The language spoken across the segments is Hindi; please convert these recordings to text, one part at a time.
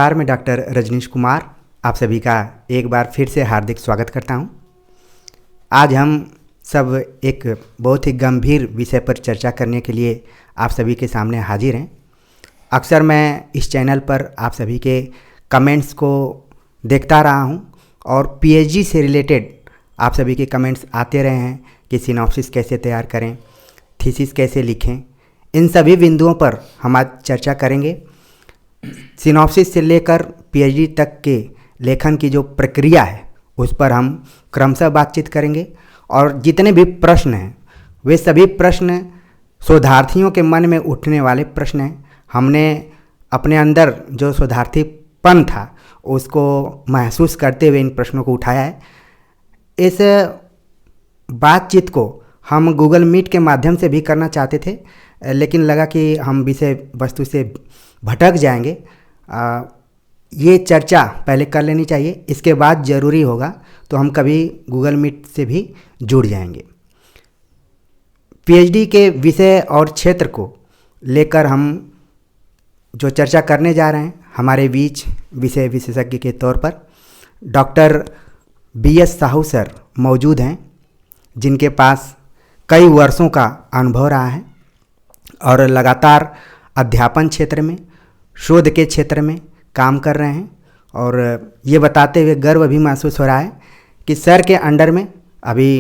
नमस्कार, मैं डॉक्टर रजनीश कुमार आप सभी का एक बार फिर से हार्दिक स्वागत करता हूं। आज हम सब एक बहुत ही गंभीर विषय पर चर्चा करने के लिए आप सभी के सामने हाजिर हैं। अक्सर मैं इस चैनल पर आप सभी के कमेंट्स को देखता रहा हूं और पीएचडी से रिलेटेड आप सभी के कमेंट्स आते रहे हैं कि सिनॉप्सिस कैसे तैयार करें, थीसिस कैसे लिखें। इन सभी बिंदुओं पर हम आज चर्चा करेंगे। सिनॉप्सिस से लेकर पीएचडी तक के लेखन की जो प्रक्रिया है उस पर हम क्रमशः बातचीत करेंगे और जितने भी प्रश्न हैं वे सभी प्रश्न शोधार्थियों के मन में उठने वाले प्रश्न हैं। हमने अपने अंदर जो शोधार्थीपन था उसको महसूस करते हुए इन प्रश्नों को उठाया है। इस बातचीत को हम गूगल मीट के माध्यम से भी करना चाहते थे, लेकिन लगा कि हम विषय वस्तु से भटक जाएंगे। ये चर्चा पहले कर लेनी चाहिए, इसके बाद ज़रूरी होगा तो हम कभी गूगल मीट से भी जुड़ जाएंगे। पीएचडी के विषय और क्षेत्र को लेकर हम जो चर्चा करने जा रहे हैं, हमारे बीच विषय विशेषज्ञ के तौर पर डॉक्टर बीएस साहू सर मौजूद हैं, जिनके पास कई वर्षों का अनुभव रहा है और लगातार अध्यापन क्षेत्र में, शोध के क्षेत्र में काम कर रहे हैं। और ये बताते हुए गर्व भी महसूस हो रहा है कि सर के अंडर में अभी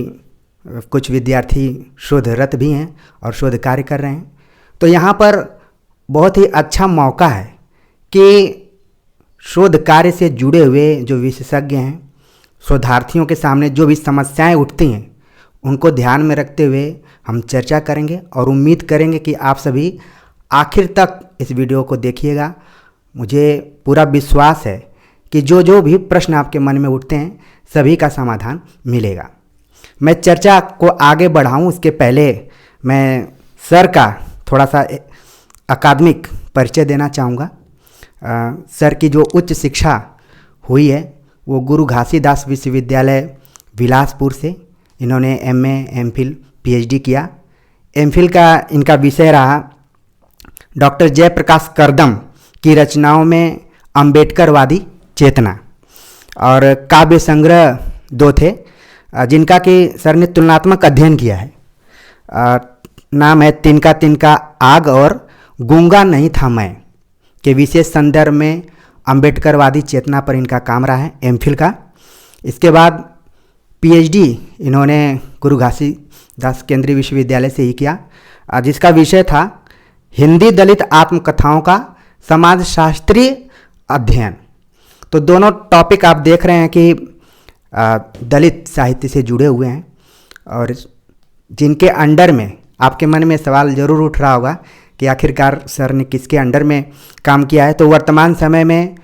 कुछ विद्यार्थी शोधरत भी हैं और शोध कार्य कर रहे हैं। तो यहाँ पर बहुत ही अच्छा मौका है कि शोध कार्य से जुड़े हुए जो विशेषज्ञ हैं, शोधार्थियों के सामने जो भी समस्याएं उठती हैं उनको ध्यान में रखते हुए हम चर्चा करेंगे और उम्मीद करेंगे कि आप सभी आखिर तक इस वीडियो को देखिएगा। मुझे पूरा विश्वास है कि जो भी प्रश्न आपके मन में उठते हैं सभी का समाधान मिलेगा। मैं चर्चा को आगे बढ़ाऊं उसके पहले मैं सर का थोड़ा सा अकादमिक परिचय देना चाहूँगा। सर की जो उच्च शिक्षा हुई है वो गुरु घासीदास विश्वविद्यालय बिलासपुर से इन्होंने एमए, एमफिल, पीएचडी किया। एमफिल का इनका विषय रहा डॉक्टर जयप्रकाश करदम की रचनाओं में अम्बेडकरवादी चेतना, और काव्य संग्रह 2 थे जिनका कि सर ने तुलनात्मक अध्ययन किया है। नाम है तिनका तिनका आग और गूंगा नहीं था मैं के विशेष संदर्भ में अम्बेडकरवादी चेतना पर इनका काम रहा है एमफिल का। इसके बाद पीएचडी इन्होंने गुरु घासीदास केंद्रीय विश्वविद्यालय से ही किया, जिसका विषय था हिंदी दलित आत्मकथाओं का समाजशास्त्रीय अध्ययन। तो दोनों टॉपिक आप देख रहे हैं कि दलित साहित्य से जुड़े हुए हैं और जिनके अंडर में आपके मन में सवाल ज़रूर उठ रहा होगा कि आखिरकार सर ने किसके अंडर में काम किया है। तो वर्तमान समय में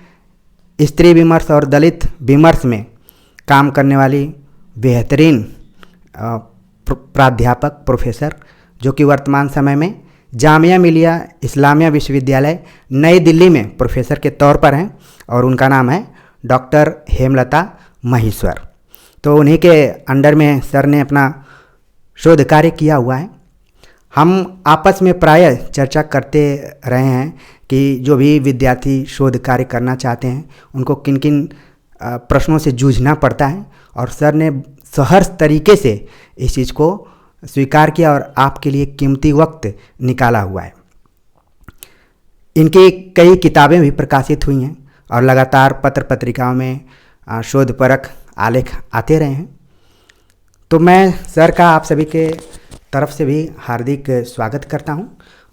स्त्री विमर्श और दलित विमर्श में काम करने वाली बेहतरीन प्राध्यापक प्रोफेसर जो कि वर्तमान समय में जामिया मिलिया इस्लामिया विश्वविद्यालय नई दिल्ली में प्रोफेसर के तौर पर हैं और उनका नाम है डॉक्टर हेमलता महेश्वर। तो उन्हीं के अंडर में सर ने अपना शोध कार्य किया हुआ है। हम आपस में प्रायः चर्चा करते रहे हैं कि जो भी विद्यार्थी शोध कार्य करना चाहते हैं उनको किन किन प्रश्नों से जूझना पड़ता है, और सर ने सहर्ष तरीके से इस चीज़ को स्वीकार किया और आपके लिए कीमती वक्त निकाला हुआ है। इनकी कई किताबें भी प्रकाशित हुई हैं और लगातार पत्र पत्रिकाओं में शोधपरक आलेख आते रहे हैं। तो मैं सर का आप सभी के तरफ से भी हार्दिक स्वागत करता हूं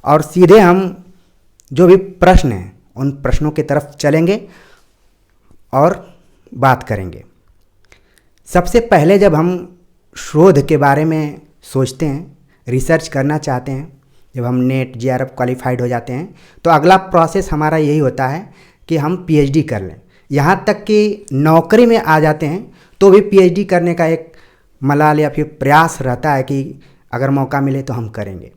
और सीधे हम जो भी प्रश्न हैं उन प्रश्नों की तरफ चलेंगे और बात करेंगे। सबसे पहले जब हम शोध के बारे में सोचते हैं, रिसर्च करना चाहते हैं, जब हम नेट जेआरएफ क्वालिफाइड हो जाते हैं तो अगला प्रोसेस हमारा यही होता है कि हम पीएचडी कर लें। यहाँ तक कि नौकरी में आ जाते हैं तो भी पीएचडी करने का एक मलाल या फिर प्रयास रहता है कि अगर मौका मिले तो हम करेंगे।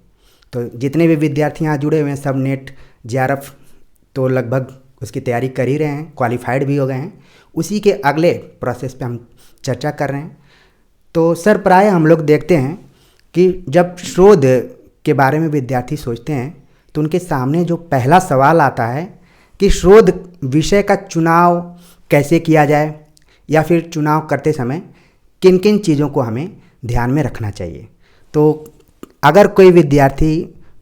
तो जितने भी विद्यार्थी यहाँ जुड़े हुए हैं सब नेट जेआरएफ तो लगभग उसकी तैयारी कर ही रहे हैं, क्वालिफाइड भी हो गए हैं। उसी के अगले प्रोसेस पे हम चर्चा कर रहे हैं। तो सर प्राय हम लोग देखते हैं कि जब शोध के बारे में विद्यार्थी सोचते हैं तो उनके सामने जो पहला सवाल आता है कि शोध विषय का चुनाव कैसे किया जाए या फिर चुनाव करते समय किन किन चीज़ों को हमें ध्यान में रखना चाहिए। तो अगर कोई विद्यार्थी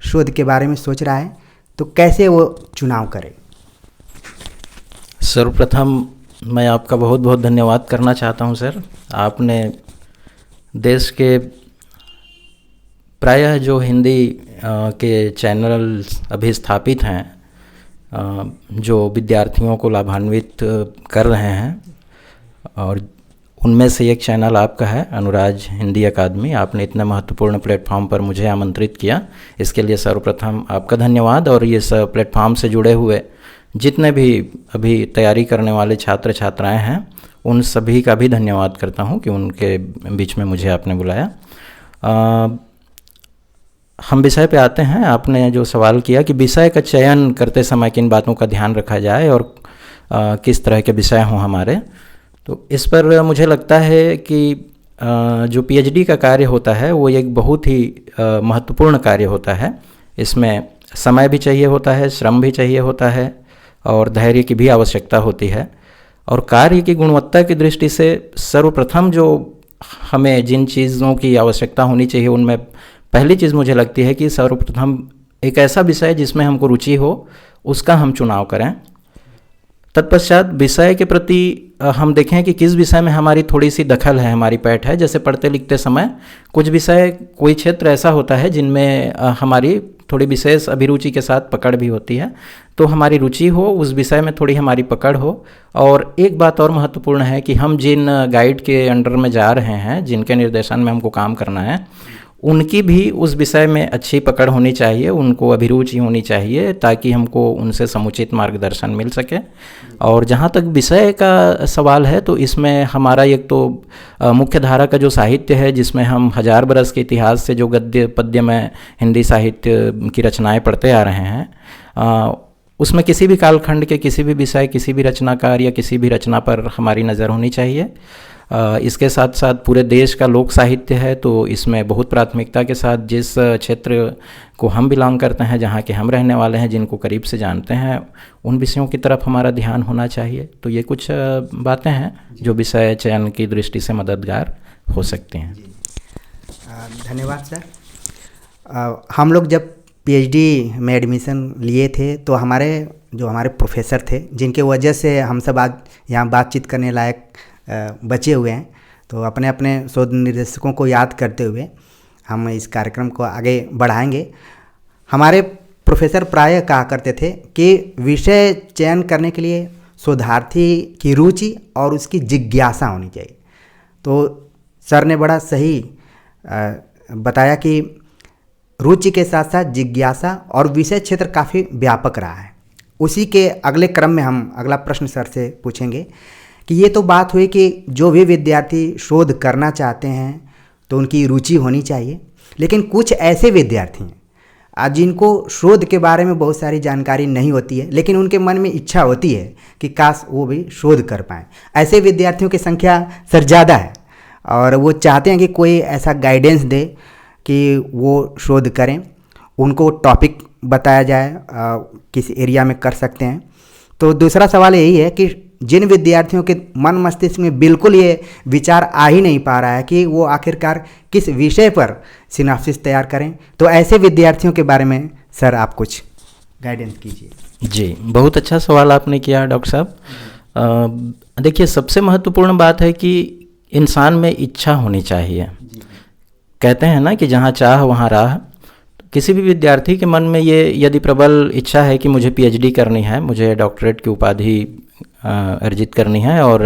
शोध के बारे में सोच रहा है तो कैसे वो चुनाव करे। सर्वप्रथम मैं आपका बहुत बहुत धन्यवाद करना चाहता हूं सर। आपने देश के प्रायः जो हिंदी के चैनल अभी स्थापित हैं, जो विद्यार्थियों को लाभान्वित कर रहे हैं, और उनमें से एक चैनल आपका है अनुराज हिंदी अकादमी। आपने इतने महत्वपूर्ण प्लेटफॉर्म पर मुझे आमंत्रित किया, इसके लिए सर्वप्रथम आपका धन्यवाद। और ये सब प्लेटफॉर्म से जुड़े हुए जितने भी अभी तैयारी करने वाले छात्र छात्राएं हैं, उन सभी का भी धन्यवाद करता हूं कि उनके बीच में मुझे आपने बुलाया। हम विषय पे आते हैं। आपने जो सवाल किया कि विषय का चयन करते समय किन बातों का ध्यान रखा जाए और किस तरह के विषय हों हमारे, तो इस पर मुझे लगता है कि जो पीएचडी का कार्य होता है वो एक बहुत ही महत्वपूर्ण कार्य होता है। इसमें समय भी चाहिए होता है, श्रम भी चाहिए होता है और धैर्य की भी आवश्यकता होती है। और कार्य की गुणवत्ता की दृष्टि से सर्वप्रथम जो हमें जिन चीज़ों की आवश्यकता होनी चाहिए, उनमें पहली चीज़ मुझे लगती है कि सर्वप्रथम एक ऐसा विषय जिसमें हमको रुचि हो, उसका हम चुनाव करें। तत्पश्चात विषय के प्रति हम देखें कि किस विषय में हमारी थोड़ी सी दखल है, हमारी पैठ है। जैसे पढ़ते लिखते समय कुछ विषय, कोई क्षेत्र ऐसा होता है जिनमें हमारी थोड़ी विशेष अभिरुचि के साथ पकड़ भी होती है, तो हमारी रुचि हो उस विषय में, थोड़ी हमारी पकड़ हो। और एक बात और महत्वपूर्ण है कि हम जिन गाइड के अंडर में जा रहे हैं, जिनके निर्देशन में हमको काम करना है, उनकी भी उस विषय में अच्छी पकड़ होनी चाहिए, उनको अभिरुचि होनी चाहिए, ताकि हमको उनसे समुचित मार्गदर्शन मिल सके। और जहाँ तक विषय का सवाल है, तो इसमें हमारा एक तो मुख्य धारा का जो साहित्य है, जिसमें हम 1000 बरस के इतिहास से जो गद्य पद्य में हिंदी साहित्य की रचनाएं पढ़ते आ रहे हैं, उसमें किसी भी कालखंड के किसी भी विषय, किसी भी रचनाकार या किसी भी रचना पर हमारी नज़र होनी चाहिए। इसके साथ साथ पूरे देश का लोक साहित्य है, तो इसमें बहुत प्राथमिकता के साथ जिस क्षेत्र को हम बिलोंग करते हैं, जहाँ के हम रहने वाले हैं, जिनको करीब से जानते हैं, उन विषयों की तरफ हमारा ध्यान होना चाहिए। तो ये कुछ बातें हैं जो विषय चयन की दृष्टि से मददगार हो सकती हैं। धन्यवाद सर। हम लोग जब पीएचडी में एडमिशन लिए थे, तो हमारे प्रोफेसर थे, जिनके वजह से हम सब आज यहाँ बातचीत करने लायक बचे हुए हैं, तो अपने अपने शोध निर्देशकों को याद करते हुए हम इस कार्यक्रम को आगे बढ़ाएंगे। हमारे प्रोफेसर प्रायः कहा करते थे कि विषय चयन करने के लिए शोधार्थी की रुचि और उसकी जिज्ञासा होनी चाहिए। तो सर ने बड़ा सही बताया कि रुचि के साथ साथ जिज्ञासा और विषय क्षेत्र काफ़ी व्यापक रहा है। उसी के अगले क्रम में हम अगला प्रश्न सर से पूछेंगे कि ये तो बात हुई कि जो भी विद्यार्थी शोध करना चाहते हैं तो उनकी रुचि होनी चाहिए, लेकिन कुछ ऐसे विद्यार्थी हैं जिनको शोध के बारे में बहुत सारी जानकारी नहीं होती है, लेकिन उनके मन में इच्छा होती है कि काश वो भी शोध कर पाएँ। ऐसे विद्यार्थियों की संख्या सर ज़्यादा है और वो चाहते हैं कि कोई ऐसा गाइडेंस दे कि वो शोध करें, उनको टॉपिक बताया जाए किस एरिया में कर सकते हैं। तो दूसरा सवाल यही है कि जिन विद्यार्थियों के मन मस्तिष्क में बिल्कुल ये विचार आ ही नहीं पा रहा है कि वो आखिरकार किस विषय पर सिनॉप्सिस तैयार करें, तो ऐसे विद्यार्थियों के बारे में सर आप कुछ गाइडेंस कीजिए। जी, बहुत अच्छा सवाल आपने किया डॉक्टर साहब। देखिए, सबसे महत्वपूर्ण बात है कि इंसान में इच्छा होनी चाहिए। कहते हैं ना कि जहाँ चाह वहाँ राह। किसी भी विद्यार्थी के मन में ये यदि प्रबल इच्छा है कि मुझे पीएचडी करनी है, मुझे डॉक्टरेट की उपाधि अर्जित करनी है और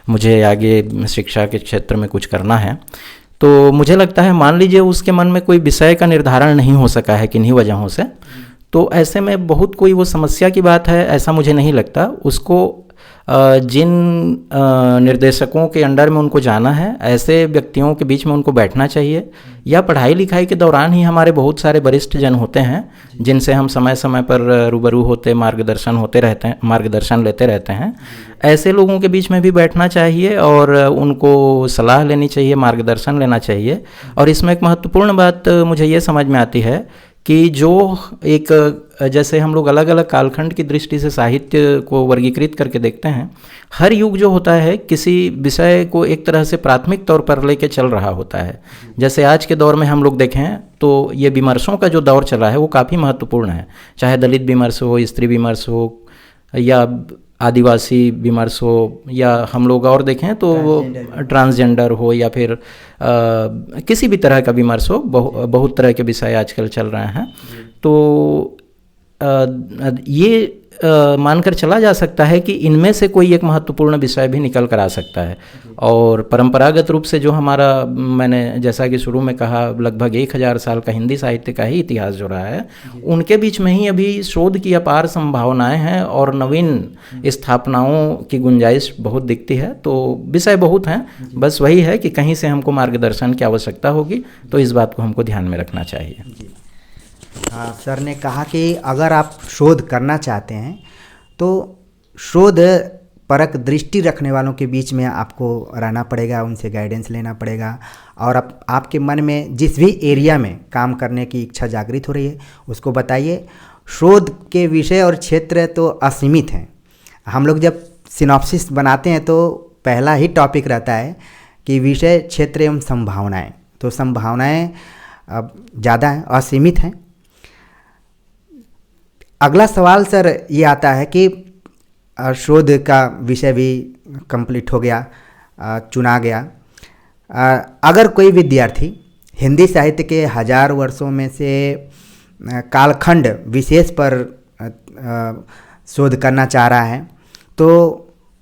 मुझे आगे शिक्षा के क्षेत्र में कुछ करना है, तो मुझे लगता है, मान लीजिए उसके मन में कोई विषय का निर्धारण नहीं हो सका है किन्हीं वजहों से, तो ऐसे में बहुत कोई वो समस्या की बात है ऐसा मुझे नहीं लगता। उसको जिन निर्देशकों के अंडर में उनको जाना है, ऐसे व्यक्तियों के बीच में उनको बैठना चाहिए। या पढ़ाई लिखाई के दौरान ही हमारे बहुत सारे वरिष्ठ जन होते हैं जिनसे हम समय समय पर रूबरू होते, मार्गदर्शन लेते रहते हैं। ऐसे लोगों के बीच में भी बैठना चाहिए और उनको सलाह लेनी चाहिए, मार्गदर्शन लेना चाहिए। और इसमें एक महत्वपूर्ण बात मुझे ये समझ में आती है कि जो एक जैसे हम लोग अलग अलग कालखंड की दृष्टि से साहित्य को वर्गीकृत करके देखते हैं, हर युग जो होता है किसी विषय को एक तरह से प्राथमिक तौर पर लेके चल रहा होता है। जैसे आज के दौर में हम लोग देखें तो ये विमर्शों का जो दौर चला है वो काफ़ी महत्वपूर्ण है, चाहे दलित विमर्श हो, स्त्री विमर्श हो, या आदिवासी विमर्श हो, या हम लोग और देखें तो ट्रांसजेंडर हो, या फिर किसी भी तरह का विमर्श हो। बहुत तरह के विषय आजकल चल रहे हैं। तो ये मानकर चला जा सकता है कि इनमें से कोई एक महत्वपूर्ण विषय भी निकल कर आ सकता है। और परंपरागत रूप से जो हमारा, मैंने जैसा कि शुरू में कहा, लगभग 1000 साल का हिंदी साहित्य का ही इतिहास जो रहा है, उनके बीच में ही अभी शोध की अपार संभावनाएं हैं और नवीन स्थापनाओं की गुंजाइश बहुत दिखती है। तो विषय बहुत हैं, बस वही है कि कहीं से हमको मार्गदर्शन की आवश्यकता होगी, तो इस बात को हमको ध्यान में रखना चाहिए। हाँ, सर ने कहा कि अगर आप शोध करना चाहते हैं तो शोध परक दृष्टि रखने वालों के बीच में आपको रहना पड़ेगा, उनसे गाइडेंस लेना पड़ेगा, और आपके मन में जिस भी एरिया में काम करने की इच्छा जागृत हो रही है उसको बताइए। शोध के विषय और क्षेत्र तो असीमित हैं। हम लोग जब सिनॉप्सिस बनाते हैं तो पहला ही टॉपिक रहता है कि विषय, क्षेत्र एवं संभावनाएं। तो संभावनाएं ज़्यादा हैं, असीमित हैं। अगला सवाल सर ये आता है कि शोध का विषय भी कंप्लीट हो गया, चुना गया। अगर कोई विद्यार्थी हिंदी साहित्य के 1000 वर्षों में से कालखंड विशेष पर शोध करना चाह रहा है तो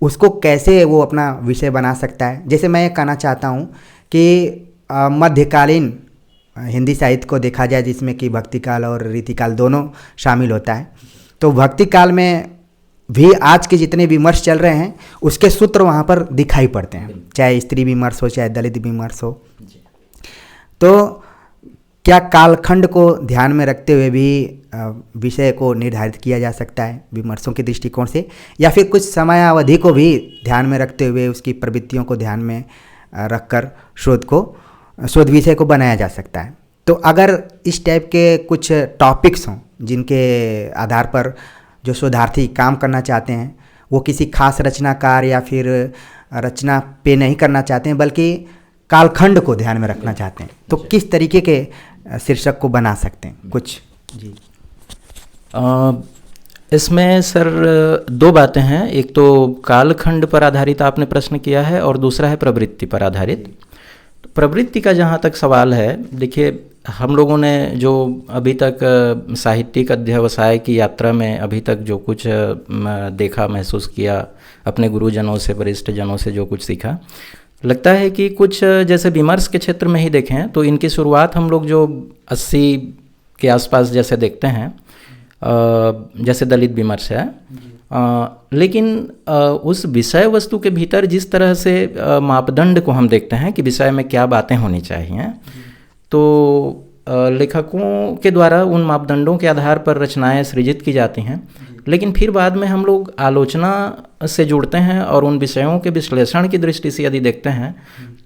उसको कैसे वो अपना विषय बना सकता है? जैसे मैं ये कहना चाहता हूँ कि मध्यकालीन हिंदी साहित्य को देखा जाए जिसमें कि भक्तिकाल और रीतिकाल दोनों शामिल होता है, तो भक्तिकाल में भी आज के जितने विमर्श चल रहे हैं उसके सूत्र वहाँ पर दिखाई पड़ते हैं, चाहे स्त्री विमर्श हो, चाहे दलित विमर्श हो। तो क्या कालखंड को ध्यान में रखते हुए भी विषय को निर्धारित किया जा सकता है विमर्शों के दृष्टिकोण से, या फिर कुछ समयावधि को भी ध्यान में रखते हुए उसकी प्रवृत्तियों को ध्यान में रखकर शोध विषय को बनाया जा सकता है? तो अगर इस टाइप के कुछ टॉपिक्स हों जिनके आधार पर जो शोधार्थी काम करना चाहते हैं वो किसी खास रचनाकार या फिर रचना पे नहीं करना चाहते हैं बल्कि कालखंड को ध्यान में रखना चाहते हैं, तो किस तरीके के शीर्षक को बना सकते हैं कुछ? जी, इसमें सर 2 बातें हैं। एक तो कालखंड पर आधारित आपने प्रश्न किया है और दूसरा है प्रवृत्ति पर आधारित। प्रवृत्ति का जहाँ तक सवाल है, देखिए हम लोगों ने जो अभी तक साहित्यिक अध्यवसाय की यात्रा में अभी तक जो कुछ देखा, महसूस किया, अपने गुरुजनों से, वरिष्ठ जनों से जो कुछ सीखा, लगता है कि कुछ जैसे विमर्श के क्षेत्र में ही देखें तो इनकी शुरुआत हम लोग जो 80 के आसपास जैसे देखते हैं, जैसे दलित विमर्श है, लेकिन उस विषय वस्तु के भीतर जिस तरह से मापदंड को हम देखते हैं कि विषय में क्या बातें होनी चाहिए, तो लेखकों के द्वारा उन मापदंडों के आधार पर रचनाएं सृजित की जाती हैं। लेकिन फिर बाद में हम लोग आलोचना से जुड़ते हैं और उन विषयों के विश्लेषण की दृष्टि से यदि देखते हैं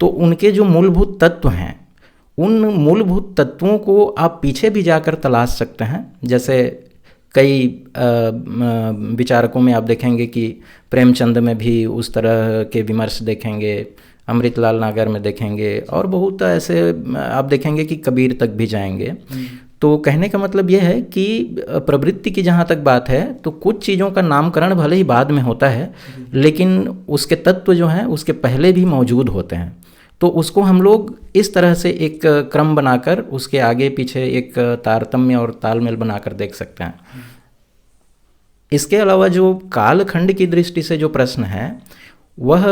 तो उनके जो मूलभूत तत्व हैं, उन मूलभूत तत्वों को आप पीछे भी जाकर तलाश सकते हैं। जैसे कई विचारकों में आप देखेंगे कि प्रेमचंद में भी उस तरह के विमर्श देखेंगे, अमृतलाल नागर में देखेंगे, और बहुत ऐसे आप देखेंगे कि कबीर तक भी जाएंगे। तो कहने का मतलब यह है कि प्रवृत्ति की जहाँ तक बात है तो कुछ चीज़ों का नामकरण भले ही बाद में होता है लेकिन उसके तत्व जो हैं उसके पहले भी मौजूद होते हैं। तो उसको हम लोग इस तरह से एक क्रम बनाकर उसके आगे पीछे एक तारतम्य और तालमेल बनाकर देख सकते हैं। इसके अलावा जो कालखंड की दृष्टि से जो प्रश्न है वह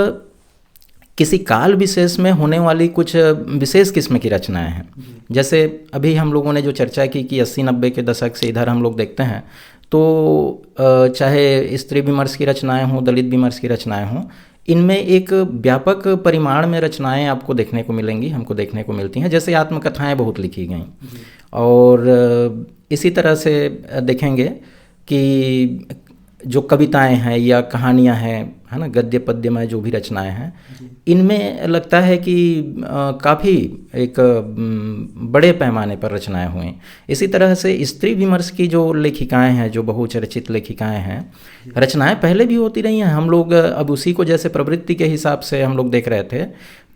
किसी काल विशेष में होने वाली कुछ विशेष किस्म की रचनाएं हैं। जैसे अभी हम लोगों ने जो चर्चा की कि 80-90 के दशक से इधर हम लोग देखते हैं तो चाहे स्त्री विमर्श की रचनाएं हों, दलित विमर्श की रचनाएं हों, इनमें एक व्यापक परिमाण में रचनाएं आपको देखने को मिलेंगी, हमको देखने को मिलती हैं। जैसे आत्मकथाएं बहुत लिखी गई, और इसी तरह से देखेंगे कि जो कविताएं हैं या कहानियां हैं, है ना, गद्य पद्यमय जो भी रचनाएं हैं, इनमें लगता है कि काफ़ी एक बड़े पैमाने पर रचनाएं हुई। इसी तरह से स्त्री विमर्श की जो लेखिकाएं हैं, जो बहुचर्चित लेखिकाएं हैं, रचनाएं पहले भी होती रही हैं। हम लोग अब उसी को जैसे प्रवृत्ति के हिसाब से हम लोग देख रहे थे,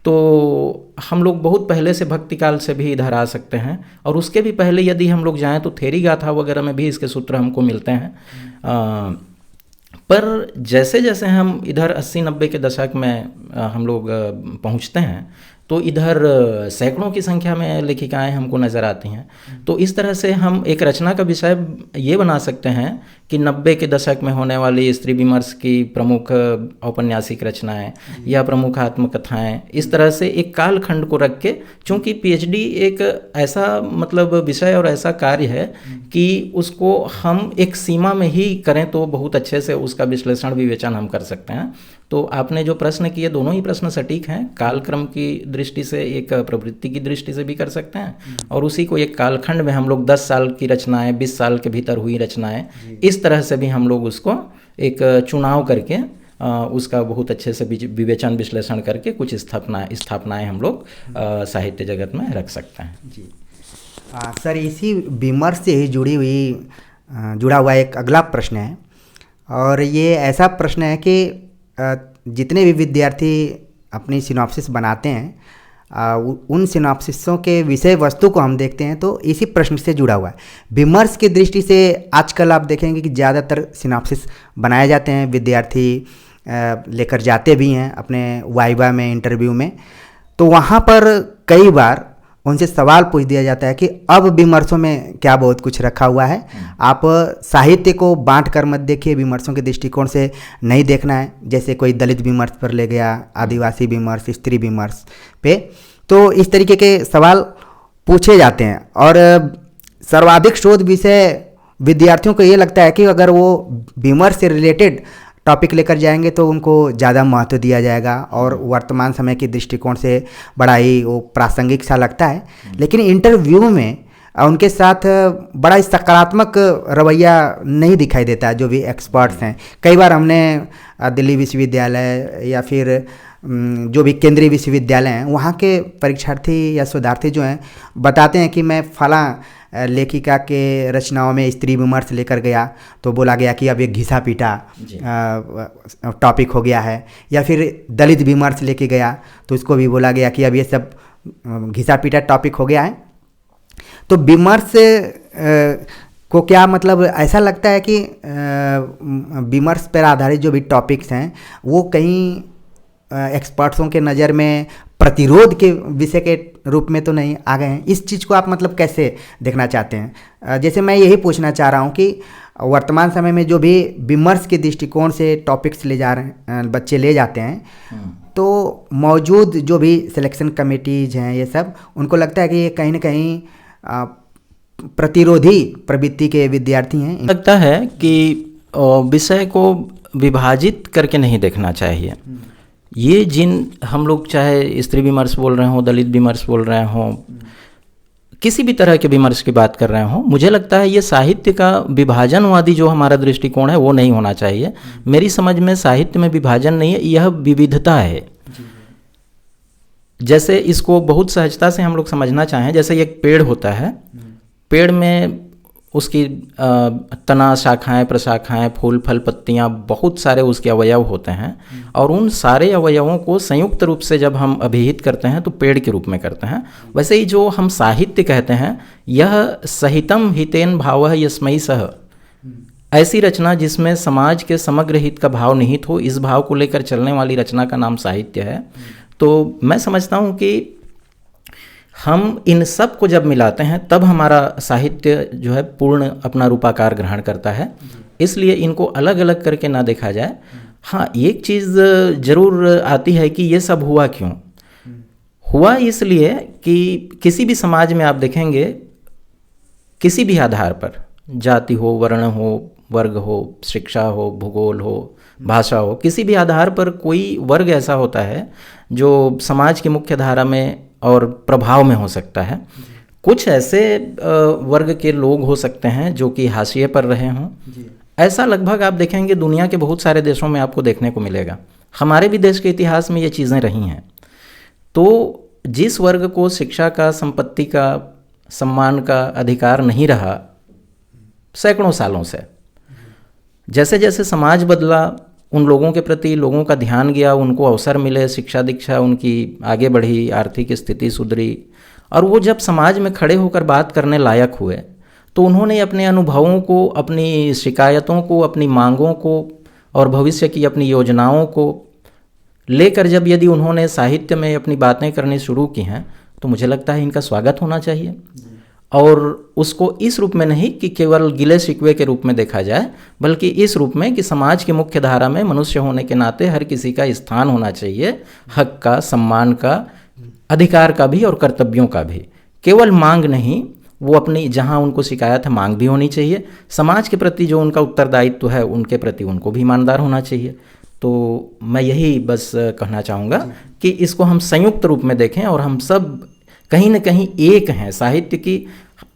तो हम लोग बहुत पहले से भक्ति काल से भी इधर आ सकते हैं, और उसके भी पहले यदि हम लोग जाएं तो थेरी गाथा वगैरह में भी इसके सूत्र हमको मिलते हैं। पर जैसे जैसे हम इधर 80-90 के दशक में हम लोग पहुंचते हैं, तो इधर सैकड़ों की संख्या में लेखिकाएं हमको नज़र आती हैं। तो इस तरह से हम एक रचना का विषय ये बना सकते हैं कि 90 के दशक में होने वाली स्त्री विमर्श की प्रमुख औपन्यासिक रचनाएं या प्रमुख आत्मकथाएं, इस तरह से एक कालखंड को रख के, चूँकि पीएचडी एक ऐसा मतलब विषय और ऐसा कार्य है कि उसको हम एक सीमा में ही करें तो बहुत अच्छे से उसका विश्लेषण विवेचन हम कर सकते हैं। तो आपने जो प्रश्न किए, दोनों ही प्रश्न सटीक हैं। कालक्रम की दृष्टि से, एक प्रवृत्ति की दृष्टि से भी कर सकते हैं, और उसी को एक कालखंड में हम लोग 10 साल की रचनाएं, 20 साल के भीतर हुई रचनाएं, इस तरह से भी हम लोग उसको एक चुनाव करके उसका बहुत अच्छे से विवेचन विश्लेषण करके कुछ स्थापनाएं हम लोग साहित्य जगत में रख सकते हैं। जी सर, इसी विमर्श से ही जुड़ा हुआ एक अगला प्रश्न है, और ये ऐसा प्रश्न है कि जितने भी विद्यार्थी अपनी सिनॉप्सिस बनाते हैं, उन सिनॉप्सिसों के विषय वस्तु को हम देखते हैं तो इसी प्रश्न से जुड़ा हुआ है। विमर्श की दृष्टि से आजकल आप देखेंगे कि ज़्यादातर सिनॉप्सिस बनाए जाते हैं, विद्यार्थी लेकर जाते भी हैं अपने वाइवा में, इंटरव्यू में, तो वहाँ पर कई बार उनसे सवाल पूछ दिया जाता है कि अब विमर्शों में क्या बहुत कुछ रखा हुआ है, आप साहित्य को बांट कर मत देखिए, विमर्शों के दृष्टिकोण से नहीं देखना है। जैसे कोई दलित विमर्श पर ले गया, आदिवासी विमर्श, स्त्री विमर्श पे, तो इस तरीके के सवाल पूछे जाते हैं। और सर्वाधिक शोध विषय विद्यार्थियों को ये लगता है कि अगर वो विमर्श से रिलेटेड टॉपिक लेकर जाएंगे तो उनको ज़्यादा महत्व दिया जाएगा, और वर्तमान समय के दृष्टिकोण से बड़ा ही वो प्रासंगिक सा लगता है। लेकिन इंटरव्यू में उनके साथ बड़ा ही सकारात्मक रवैया नहीं दिखाई देता, जो भी एक्सपर्ट्स हैं। कई बार हमने दिल्ली विश्वविद्यालय या फिर जो भी केंद्रीय विश्वविद्यालय हैं, वहाँ के परीक्षार्थी या शोधार्थी जो हैं बताते हैं कि मैं फलां लेखिका के रचनाओं में स्त्री विमर्श लेकर गया तो बोला गया कि अब ये घिसा पीटा टॉपिक हो गया है, या फिर दलित विमर्श लेके गया तो उसको भी बोला गया कि अब ये सब घिसा पीटा टॉपिक हो गया है। तो विमर्श को क्या मतलब, ऐसा लगता है कि विमर्श पर आधारित जो भी टॉपिक्स हैं वो कहीं एक्सपर्ट्सों के नज़र में प्रतिरोध के विषय के रूप में तो नहीं आ गए हैं। इस चीज़ को आप मतलब कैसे देखना चाहते हैं? जैसे मैं यही पूछना चाह रहा हूँ कि वर्तमान समय में जो भी विमर्श के दृष्टिकोण से टॉपिक्स ले जा रहे हैं, बच्चे ले जाते हैं, तो मौजूद जो भी सिलेक्शन कमेटीज हैं ये सब, उनको लगता है कि ये कहीं ना कहीं प्रतिरोधी प्रवृत्ति के विद्यार्थी हैं। लगता है कि विषय को विभाजित करके नहीं देखना चाहिए। ये जिन हम लोग चाहे स्त्री विमर्श बोल रहे हों, दलित विमर्श बोल रहे हों, किसी भी तरह के विमर्श की बात कर रहे हों, मुझे लगता है ये साहित्य का विभाजनवादी जो हमारा दृष्टिकोण है वो नहीं होना चाहिए। मेरी समझ में साहित्य में विभाजन नहीं है, यह विविधता है। जैसे इसको बहुत सहजता से हम लोग समझना चाहें, जैसे एक पेड़ होता है, पेड़ में उसकी तना, शाखाएं, प्रशाखाएं, फूल, फल, पत्तियां, बहुत सारे उसके अवयव होते हैं, और उन सारे अवयवों को संयुक्त रूप से जब हम अभिहित करते हैं तो पेड़ के रूप में करते हैं। वैसे ही जो हम साहित्य कहते हैं, यह सहितम हितेन भावः यस्मै सः, ऐसी रचना जिसमें समाज के समग्र हित का भाव निहित हो, इस भाव को लेकर चलने वाली रचना का नाम साहित्य है। तो मैं समझता हूँ कि हम इन सब को जब मिलाते हैं तब हमारा साहित्य जो है पूर्ण अपना रूपाकार ग्रहण करता है। इसलिए इनको अलग अलग करके ना देखा जाए। हाँ, एक चीज़ ज़रूर आती है कि ये सब हुआ क्यों? हुआ इसलिए कि किसी भी समाज में आप देखेंगे, किसी भी आधार पर, जाति हो, वर्ण हो, वर्ग हो, शिक्षा हो, भूगोल हो, भाषा हो, किसी भी आधार पर कोई वर्ग ऐसा होता है जो समाज की मुख्य धारा में और प्रभाव में हो सकता है। कुछ ऐसे वर्ग के लोग हो सकते हैं जो कि हाशिए पर रहे हों, ऐसा लगभग आप देखेंगे दुनिया के बहुत सारे देशों में आपको देखने को मिलेगा। हमारे भी देश के इतिहास में ये चीज़ें रही हैं। तो जिस वर्ग को शिक्षा का, संपत्ति का, सम्मान का अधिकार नहीं रहा सैकड़ों सालों से, जैसे जैसे समाज बदला, उन लोगों के प्रति लोगों का ध्यान गया, उनको अवसर मिले, शिक्षा दीक्षा उनकी आगे बढ़ी, आर्थिक स्थिति सुधरी, और वो जब समाज में खड़े होकर बात करने लायक हुए तो उन्होंने अपने अनुभवों को, अपनी शिकायतों को, अपनी मांगों को और भविष्य की अपनी योजनाओं को लेकर जब यदि उन्होंने साहित्य में अपनी बातें करनी शुरू की हैं तो मुझे लगता है इनका स्वागत होना चाहिए। और उसको इस रूप में नहीं कि केवल गिले शिकवे के रूप में देखा जाए, बल्कि इस रूप में कि समाज की मुख्य धारा में मनुष्य होने के नाते हर किसी का स्थान होना चाहिए, हक का, सम्मान का, अधिकार का भी और कर्तव्यों का भी। केवल मांग नहीं, वो अपनी जहाँ उनको शिकायत है मांग भी होनी चाहिए। समाज के प्रति जो उनका उत्तरदायित्व है उनके प्रति उनको भी ईमानदार होना चाहिए। तो मैं यही बस कहना चाहूँगा कि इसको हम संयुक्त रूप में देखें और हम सब कहीं न कहीं एक हैं। साहित्य की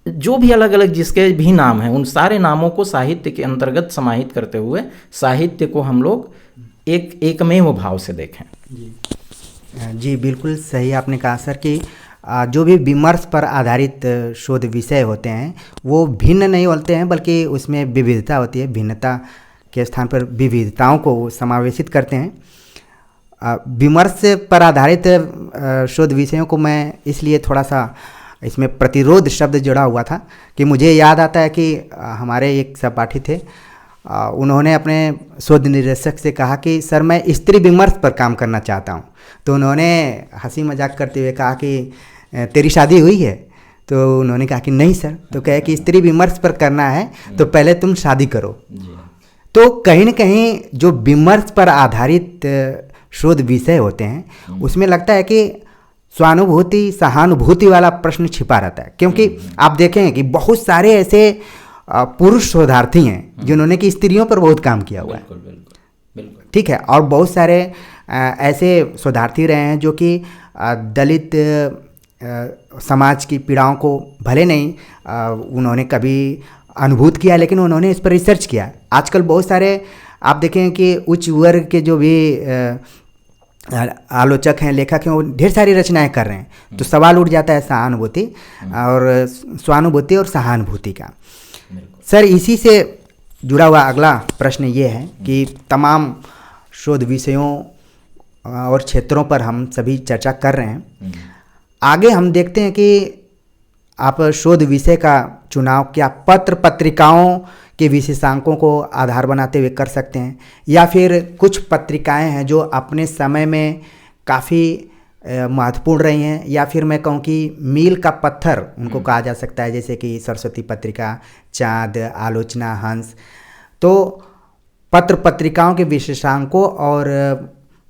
जो भी अलग अलग जिसके भी नाम हैं, उन सारे नामों को साहित्य के अंतर्गत समाहित करते हुए साहित्य को हम लोग एकमेव भाव से देखें। जी बिल्कुल सही आपने कहा सर कि जो भी विमर्श पर आधारित शोध विषय होते हैं वो भिन्न नहीं होते हैं, बल्कि उसमें विविधता होती है। भिन्नता के स्थान पर विविधताओं को समावेशित करते हैं। विमर्श पर आधारित शोध विषयों को मैं इसलिए थोड़ा सा इसमें प्रतिरोध शब्द जुड़ा हुआ था कि मुझे याद आता है कि हमारे एक सहपाठी थे, उन्होंने अपने शोध निर्देशक से कहा कि सर मैं स्त्री विमर्श पर काम करना चाहता हूँ। तो उन्होंने हंसी मजाक करते हुए कहा कि तेरी शादी हुई है? तो उन्होंने कहा कि नहीं सर। तो कहे कि स्त्री विमर्श पर करना है तो पहले तुम शादी करो। तो कहीं न कहीं जो विमर्श पर आधारित शोध विषय होते हैं उसमें लगता है कि स्वानुभूति, सहानुभूति वाला प्रश्न छिपा रहता है, क्योंकि आप देखें कि बहुत सारे ऐसे पुरुष शोधार्थी हैं जिन्होंने कि स्त्रियों पर बहुत काम किया हुआ है, ठीक है, और बहुत सारे ऐसे शोधार्थी रहे हैं जो कि दलित समाज की पीड़ाओं को भले नहीं उन्होंने कभी अनुभूत किया, लेकिन उन्होंने इस पर रिसर्च किया। आजकल बहुत सारे आप देखें कि उच्च वर्ग के जो भी आलोचक हैं, लेखक हैं, वो ढेर सारी रचनाएं कर रहे हैं। तो सवाल उठ जाता है सहानुभूति और स्वानुभूति और सहानुभूति का। सर इसी से जुड़ा हुआ अगला प्रश्न ये है कि तमाम शोध विषयों और क्षेत्रों पर हम सभी चर्चा कर रहे हैं। आगे हम देखते हैं कि आप शोध विषय का चुनाव क्या पत्र पत्रिकाओं के विशेषांकों को आधार बनाते हुए कर सकते हैं, या फिर कुछ पत्रिकाएं हैं जो अपने समय में काफ़ी महत्वपूर्ण रही हैं, या फिर मैं कहूँ कि मील का पत्थर उनको कहा जा सकता है, जैसे कि सरस्वती पत्रिका, चाँद, आलोचना, हंस। तो पत्र पत्रिकाओं के विशेषांकों और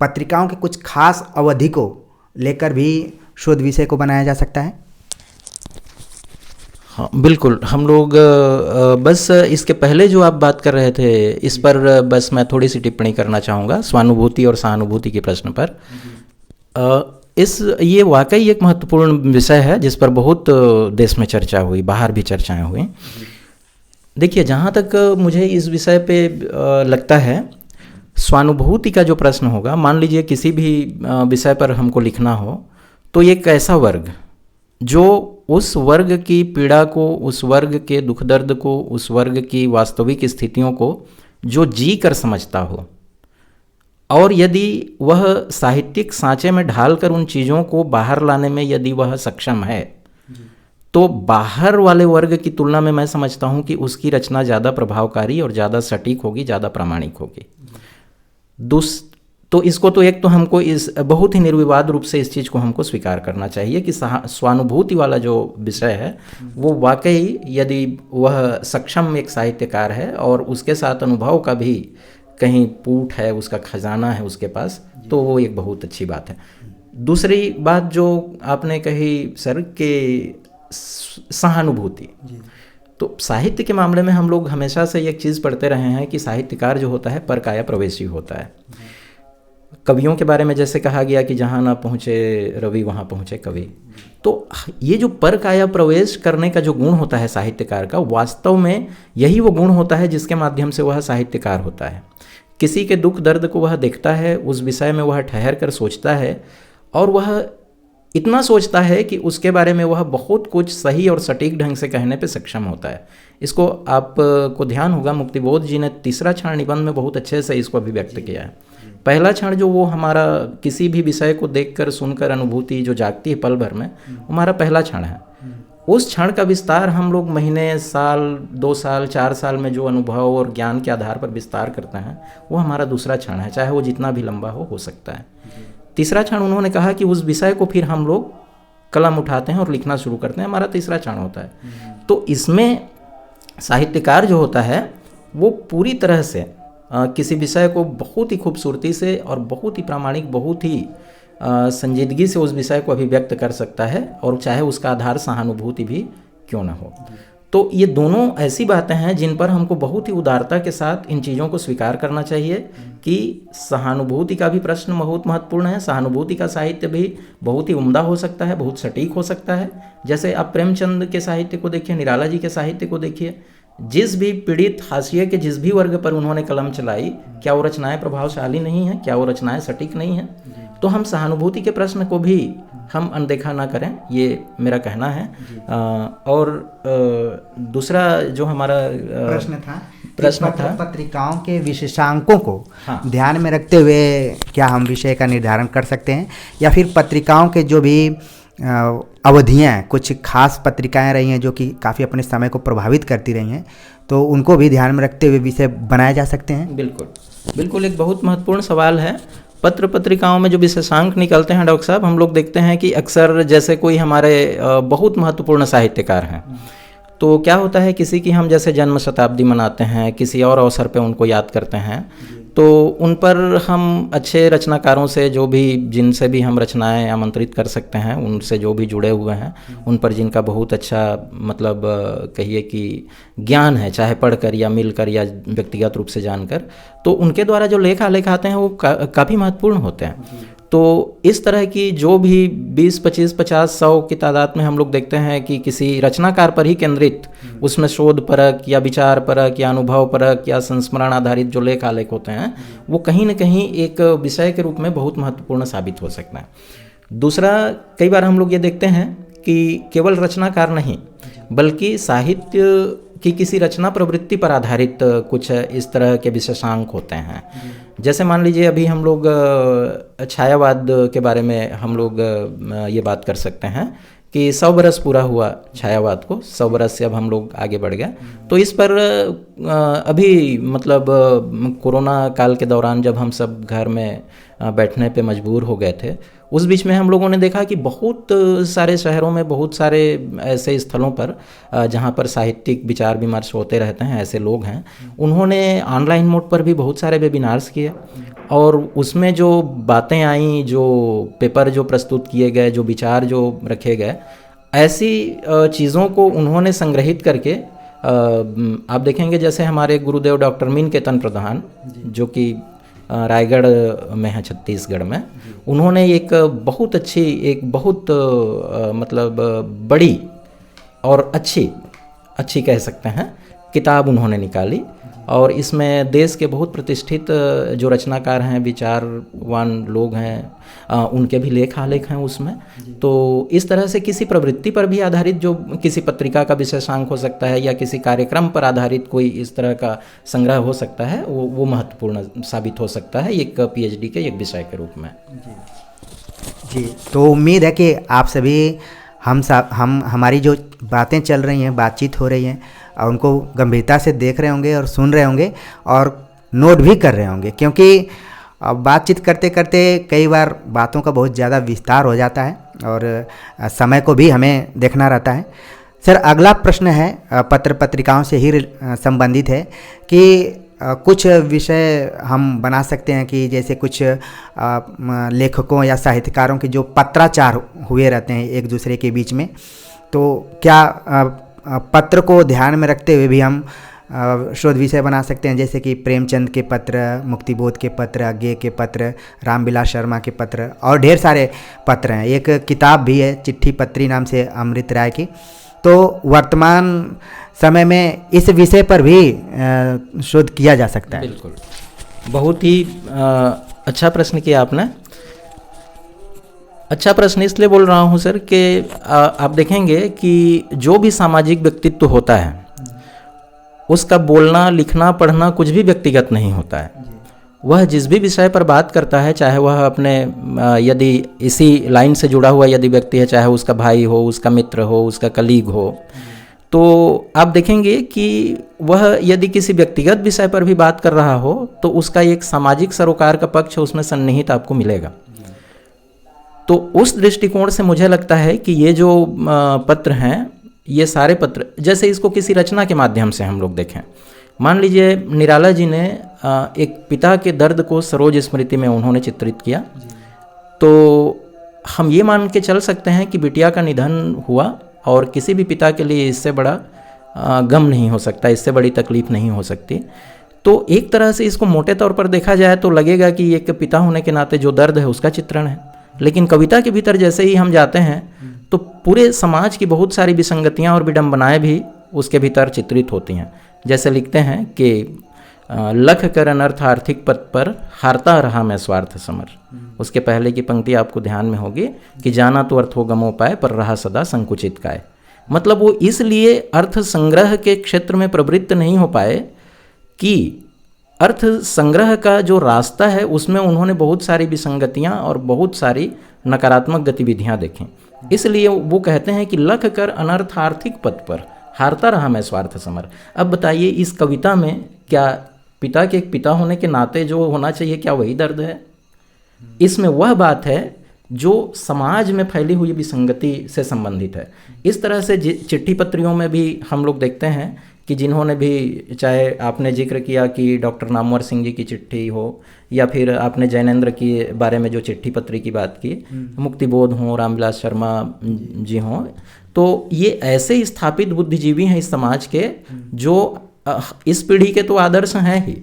पत्रिकाओं के कुछ खास अवधि को लेकर भी शोध विषय को बनाया जा सकता है। हाँ बिल्कुल, हम लोग बस इसके पहले जो आप बात कर रहे थे इस पर बस मैं थोड़ी सी टिप्पणी करना चाहूँगा स्वानुभूति और सहानुभूति के प्रश्न पर। ये वाकई एक महत्वपूर्ण विषय है जिस पर बहुत देश में चर्चा हुई, बाहर भी चर्चाएं हुई। देखिए, जहाँ तक मुझे इस विषय पे लगता है, स्वानुभूति का जो प्रश्न होगा, मान लीजिए किसी भी विषय पर हमको लिखना हो तो एक ऐसा वर्ग जो उस वर्ग की पीड़ा को, उस वर्ग के दुख दर्द को, उस वर्ग की वास्तविक स्थितियों को जो जी कर समझता हो, और यदि वह साहित्यिक सांचे में ढालकर उन चीज़ों को बाहर लाने में यदि वह सक्षम है, तो बाहर वाले वर्ग की तुलना में मैं समझता हूँ कि उसकी रचना ज़्यादा प्रभावकारी और ज़्यादा सटीक होगी, ज़्यादा प्रामाणिक होगी। तो इसको तो एक तो हमको इस बहुत ही निर्विवाद रूप से इस चीज़ को हमको स्वीकार करना चाहिए कि स्वानुभूति वाला जो विषय है वो वाकई यदि वह सक्षम एक साहित्यकार है और उसके साथ अनुभव का भी कहीं पूट है, उसका खजाना है उसके पास, तो वो एक बहुत अच्छी बात है। दूसरी बात जो आपने कही सर के सहानुभूति, तो साहित्य के मामले में हम लोग हमेशा से एक चीज़ पढ़ते रहे हैं कि साहित्यकार जो होता है परकाया प्रवेशी होता है। कवियों के बारे में जैसे कहा गया कि जहाँ ना पहुँचे रवि वहाँ पहुँचे कवि, तो ये जो पर काया प्रवेश करने का जो गुण होता है साहित्यकार का, वास्तव में यही वो गुण होता है जिसके माध्यम से वह साहित्यकार होता है। किसी के दुख दर्द को वह देखता है, उस विषय में वह ठहर कर सोचता है, और वह इतना सोचता है कि उसके बारे में वह बहुत कुछ सही और सटीक ढंग से कहने पे सक्षम होता है। इसको आपको ध्यान होगा, मुक्तिबोध जी ने तीसरा क्षण निबंध में बहुत अच्छे से इसको अभिव्यक्त किया है। पहला क्षण जो वो हमारा किसी भी विषय को देखकर सुनकर अनुभूति जो जागती है पल भर में, हमारा पहला क्षण है। उस क्षण का विस्तार हम लोग महीने, साल, 2 साल, 4 साल में जो अनुभव और ज्ञान के आधार पर विस्तार करते हैं, वो हमारा दूसरा क्षण है, चाहे वो जितना भी लंबा हो सकता है। तीसरा क्षण उन्होंने कहा कि उस विषय को फिर हम लोग कलम उठाते हैं और लिखना शुरू करते हैं, हमारा तीसरा क्षण होता है। तो इसमें साहित्यकार जो होता है वो पूरी तरह से किसी विषय को बहुत ही खूबसूरती से और बहुत ही प्रामाणिक, बहुत ही संजीदगी से उस विषय को अभिव्यक्त कर सकता है, और चाहे उसका आधार सहानुभूति भी क्यों ना हो। तो ये दोनों ऐसी बातें हैं जिन पर हमको बहुत ही उदारता के साथ इन चीज़ों को स्वीकार करना चाहिए कि सहानुभूति का भी प्रश्न बहुत महत्वपूर्ण है। सहानुभूति का साहित्य भी बहुत ही उम्दा हो सकता है, बहुत सटीक हो सकता है। जैसे आप प्रेमचंद के साहित्य को देखिए, निराला जी के साहित्य को देखिए, जिस भी पीड़ित हाशिए के जिस भी वर्ग पर उन्होंने कलम चलाई, क्या वो रचनाएं प्रभावशाली नहीं हैं? क्या वो रचनाएं सटीक नहीं हैं? तो हम सहानुभूति के प्रश्न को भी हम अनदेखा ना करें, ये मेरा कहना है। और दूसरा जो हमारा प्रश्न था पत्रिकाओं के विशेषांकों को ध्यान में रखते हुए क्या हम विषय का निर्धारण कर सकते हैं, या फिर पत्रिकाओं के जो भी अवधियाँ, कुछ खास पत्रिकाएं रही हैं जो कि काफ़ी अपने समय को प्रभावित करती रही हैं, तो उनको भी ध्यान में रखते हुए विषय बनाए जा सकते हैं? बिल्कुल बिल्कुल, एक बहुत महत्वपूर्ण सवाल है। पत्र पत्रिकाओं में जो विशेषांक निकलते हैं डॉक्टर साहब, हम लोग देखते हैं कि अक्सर जैसे कोई हमारे बहुत महत्वपूर्ण साहित्यकार हैं, तो क्या होता है, किसी की हम जैसे जन्म शताब्दी मनाते हैं, किसी और अवसर पे उनको याद करते हैं, तो उन पर हम अच्छे रचनाकारों से, जो भी जिनसे भी हम रचनाएं आमंत्रित कर सकते हैं, उनसे जो भी जुड़े हुए हैं, उन पर जिनका बहुत अच्छा मतलब कहिए कि ज्ञान है, चाहे पढ़कर या मिलकर या व्यक्तिगत रूप से जानकर, तो उनके द्वारा जो लेख आलेख आते हैं वो काफ़ी महत्वपूर्ण होते हैं। तो इस तरह की जो भी 20, 25, 50, 100 की तादाद में हम लोग देखते हैं कि किसी रचनाकार पर ही केंद्रित, उसमें शोध परक या विचार परक या अनुभव परक या संस्मरण आधारित जो लेख आलेख होते हैं, वो कहीं न कहीं एक विषय के रूप में बहुत महत्वपूर्ण साबित हो सकता है। दूसरा, कई बार हम लोग ये देखते हैं कि केवल रचनाकार नहीं, बल्कि साहित्य कि किसी रचना प्रवृत्ति पर आधारित कुछ इस तरह के विशेषांक होते हैं। जैसे मान लीजिए अभी हम लोग छायावाद के बारे में हम लोग ये बात कर सकते हैं कि 100 बरस पूरा हुआ छायावाद को, 100 बरस से अब हम लोग आगे बढ़ गए। तो इस पर अभी मतलब कोरोना काल के दौरान जब हम सब घर में बैठने पे मजबूर हो गए थे, उस बीच में हम लोगों ने देखा कि बहुत सारे शहरों में, बहुत सारे ऐसे स्थलों पर जहाँ पर साहित्यिक विचार विमर्श होते रहते हैं, ऐसे लोग हैं, उन्होंने ऑनलाइन मोड पर भी बहुत सारे वेबिनार्स किए, और उसमें जो बातें आईं, जो पेपर जो प्रस्तुत किए गए, जो विचार जो रखे गए, ऐसी चीज़ों को उन्होंने संग्रहित करके आप देखेंगे जैसे हमारे गुरुदेव डॉक्टर मीनकेतन प्रधान, जो कि रायगढ़ में है, छत्तीसगढ़ में, उन्होंने एक बहुत अच्छी, एक बहुत मतलब बड़ी और अच्छी कह सकते हैं किताब उन्होंने निकाली, और इसमें देश के बहुत प्रतिष्ठित जो रचनाकार हैं, विचारवान लोग हैं, उनके भी लेख आलेख हैं उसमें। तो इस तरह से किसी प्रवृत्ति पर भी आधारित जो किसी पत्रिका का विशेषांक हो सकता है, या किसी कार्यक्रम पर आधारित कोई इस तरह का संग्रह हो सकता है, वो महत्वपूर्ण साबित हो सकता है एक पीएचडी के एक विषय के रूप में। जी, तो उम्मीद है कि आप सभी हम हमारी जो बातें चल रही हैं, बातचीत हो रही हैं, और उनको गंभीरता से देख रहे होंगे और सुन रहे होंगे और नोट भी कर रहे होंगे, क्योंकि बातचीत करते करते कई बार बातों का बहुत ज़्यादा विस्तार हो जाता है और समय को भी हमें देखना रहता है। सर, अगला प्रश्न है पत्र पत्रिकाओं से ही संबंधित है कि कुछ विषय हम बना सकते हैं कि जैसे कुछ लेखकों या साहित्यकारों के जो पत्राचार हुए रहते हैं एक दूसरे के बीच में, तो क्या पत्र को ध्यान में रखते हुए भी हम शोध विषय बना सकते हैं, जैसे कि प्रेमचंद के पत्र, मुक्तिबोध के पत्र, अज्ञे के पत्र, रामविलास शर्मा के पत्र और ढेर सारे पत्र हैं। एक किताब भी है चिट्ठी पत्री नाम से अमृत राय की। तो वर्तमान समय में इस विषय पर भी शोध किया जा सकता है। बिल्कुल, बहुत ही अच्छा प्रश्न किया आपने। अच्छा प्रश्न इसलिए बोल रहा हूँ सर कि आप देखेंगे कि जो भी सामाजिक व्यक्तित्व होता है उसका बोलना, लिखना, पढ़ना कुछ भी व्यक्तिगत नहीं होता है। वह जिस भी विषय पर बात करता है, चाहे वह अपने यदि इसी लाइन से जुड़ा हुआ यदि व्यक्ति है, चाहे उसका भाई हो, उसका मित्र हो, उसका कलीग हो, तो आप देखेंगे कि वह यदि किसी व्यक्तिगत विषय पर भी बात कर रहा हो तो उसका एक सामाजिक सरोकार का पक्ष उसमें सन्निहित आपको मिलेगा। तो उस दृष्टिकोण से मुझे लगता है कि ये जो पत्र हैं, ये सारे पत्र, जैसे इसको किसी रचना के माध्यम से हम लोग देखें, मान लीजिए निराला जी ने एक पिता के दर्द को सरोज स्मृति में उन्होंने चित्रित किया, तो हम ये मान के चल सकते हैं कि बिटिया का निधन हुआ और किसी भी पिता के लिए इससे बड़ा गम नहीं हो सकता, इससे बड़ी तकलीफ नहीं हो सकती। तो एक तरह से इसको मोटे तौर पर देखा जाए तो लगेगा कि एक पिता होने के नाते जो दर्द है उसका चित्रण है, लेकिन कविता के भीतर जैसे ही हम जाते हैं तो पूरे समाज की बहुत सारी विसंगतियाँ और विडंबनाएं भी उसके भीतर चित्रित होती हैं। जैसे लिखते हैं कि लख कर अनर्थ आर्थिक पथ पर हारता रहा मैं स्वार्थ समर। उसके पहले की पंक्ति आपको ध्यान में होगी कि जाना तो अर्थ हो गमो पाए पर रहा सदा संकुचित काय। मतलब वो इसलिए अर्थ संग्रह के क्षेत्र में प्रवृत्त नहीं हो पाए कि अर्थ संग्रह का जो रास्ता है उसमें उन्होंने बहुत सारी विसंगतियां और बहुत सारी नकारात्मक गतिविधियां देखी। इसलिए वो कहते हैं कि लख कर अनर्थ आर्थिक पथ पर हारता रहा मैं स्वार्थ समर। अब बताइए इस कविता में क्या पिता के एक पिता होने के नाते जो होना चाहिए, क्या वही दर्द है? इसमें वह बात है जो समाज में फैली हुई विसंगति से संबंधित है। इस तरह से चिट्ठी पत्रियों में भी हम लोग देखते हैं कि जिन्होंने भी, चाहे आपने जिक्र किया कि डॉक्टर नामवर सिंह जी की चिट्ठी हो या फिर आपने जैनेंद्र के बारे में जो चिट्ठी पत्री की बात की, मुक्तिबोध हों, रामविलास शर्मा जी हों, तो ये ऐसे स्थापित बुद्धिजीवी हैं इस समाज के जो इस पीढ़ी के तो आदर्श हैं ही,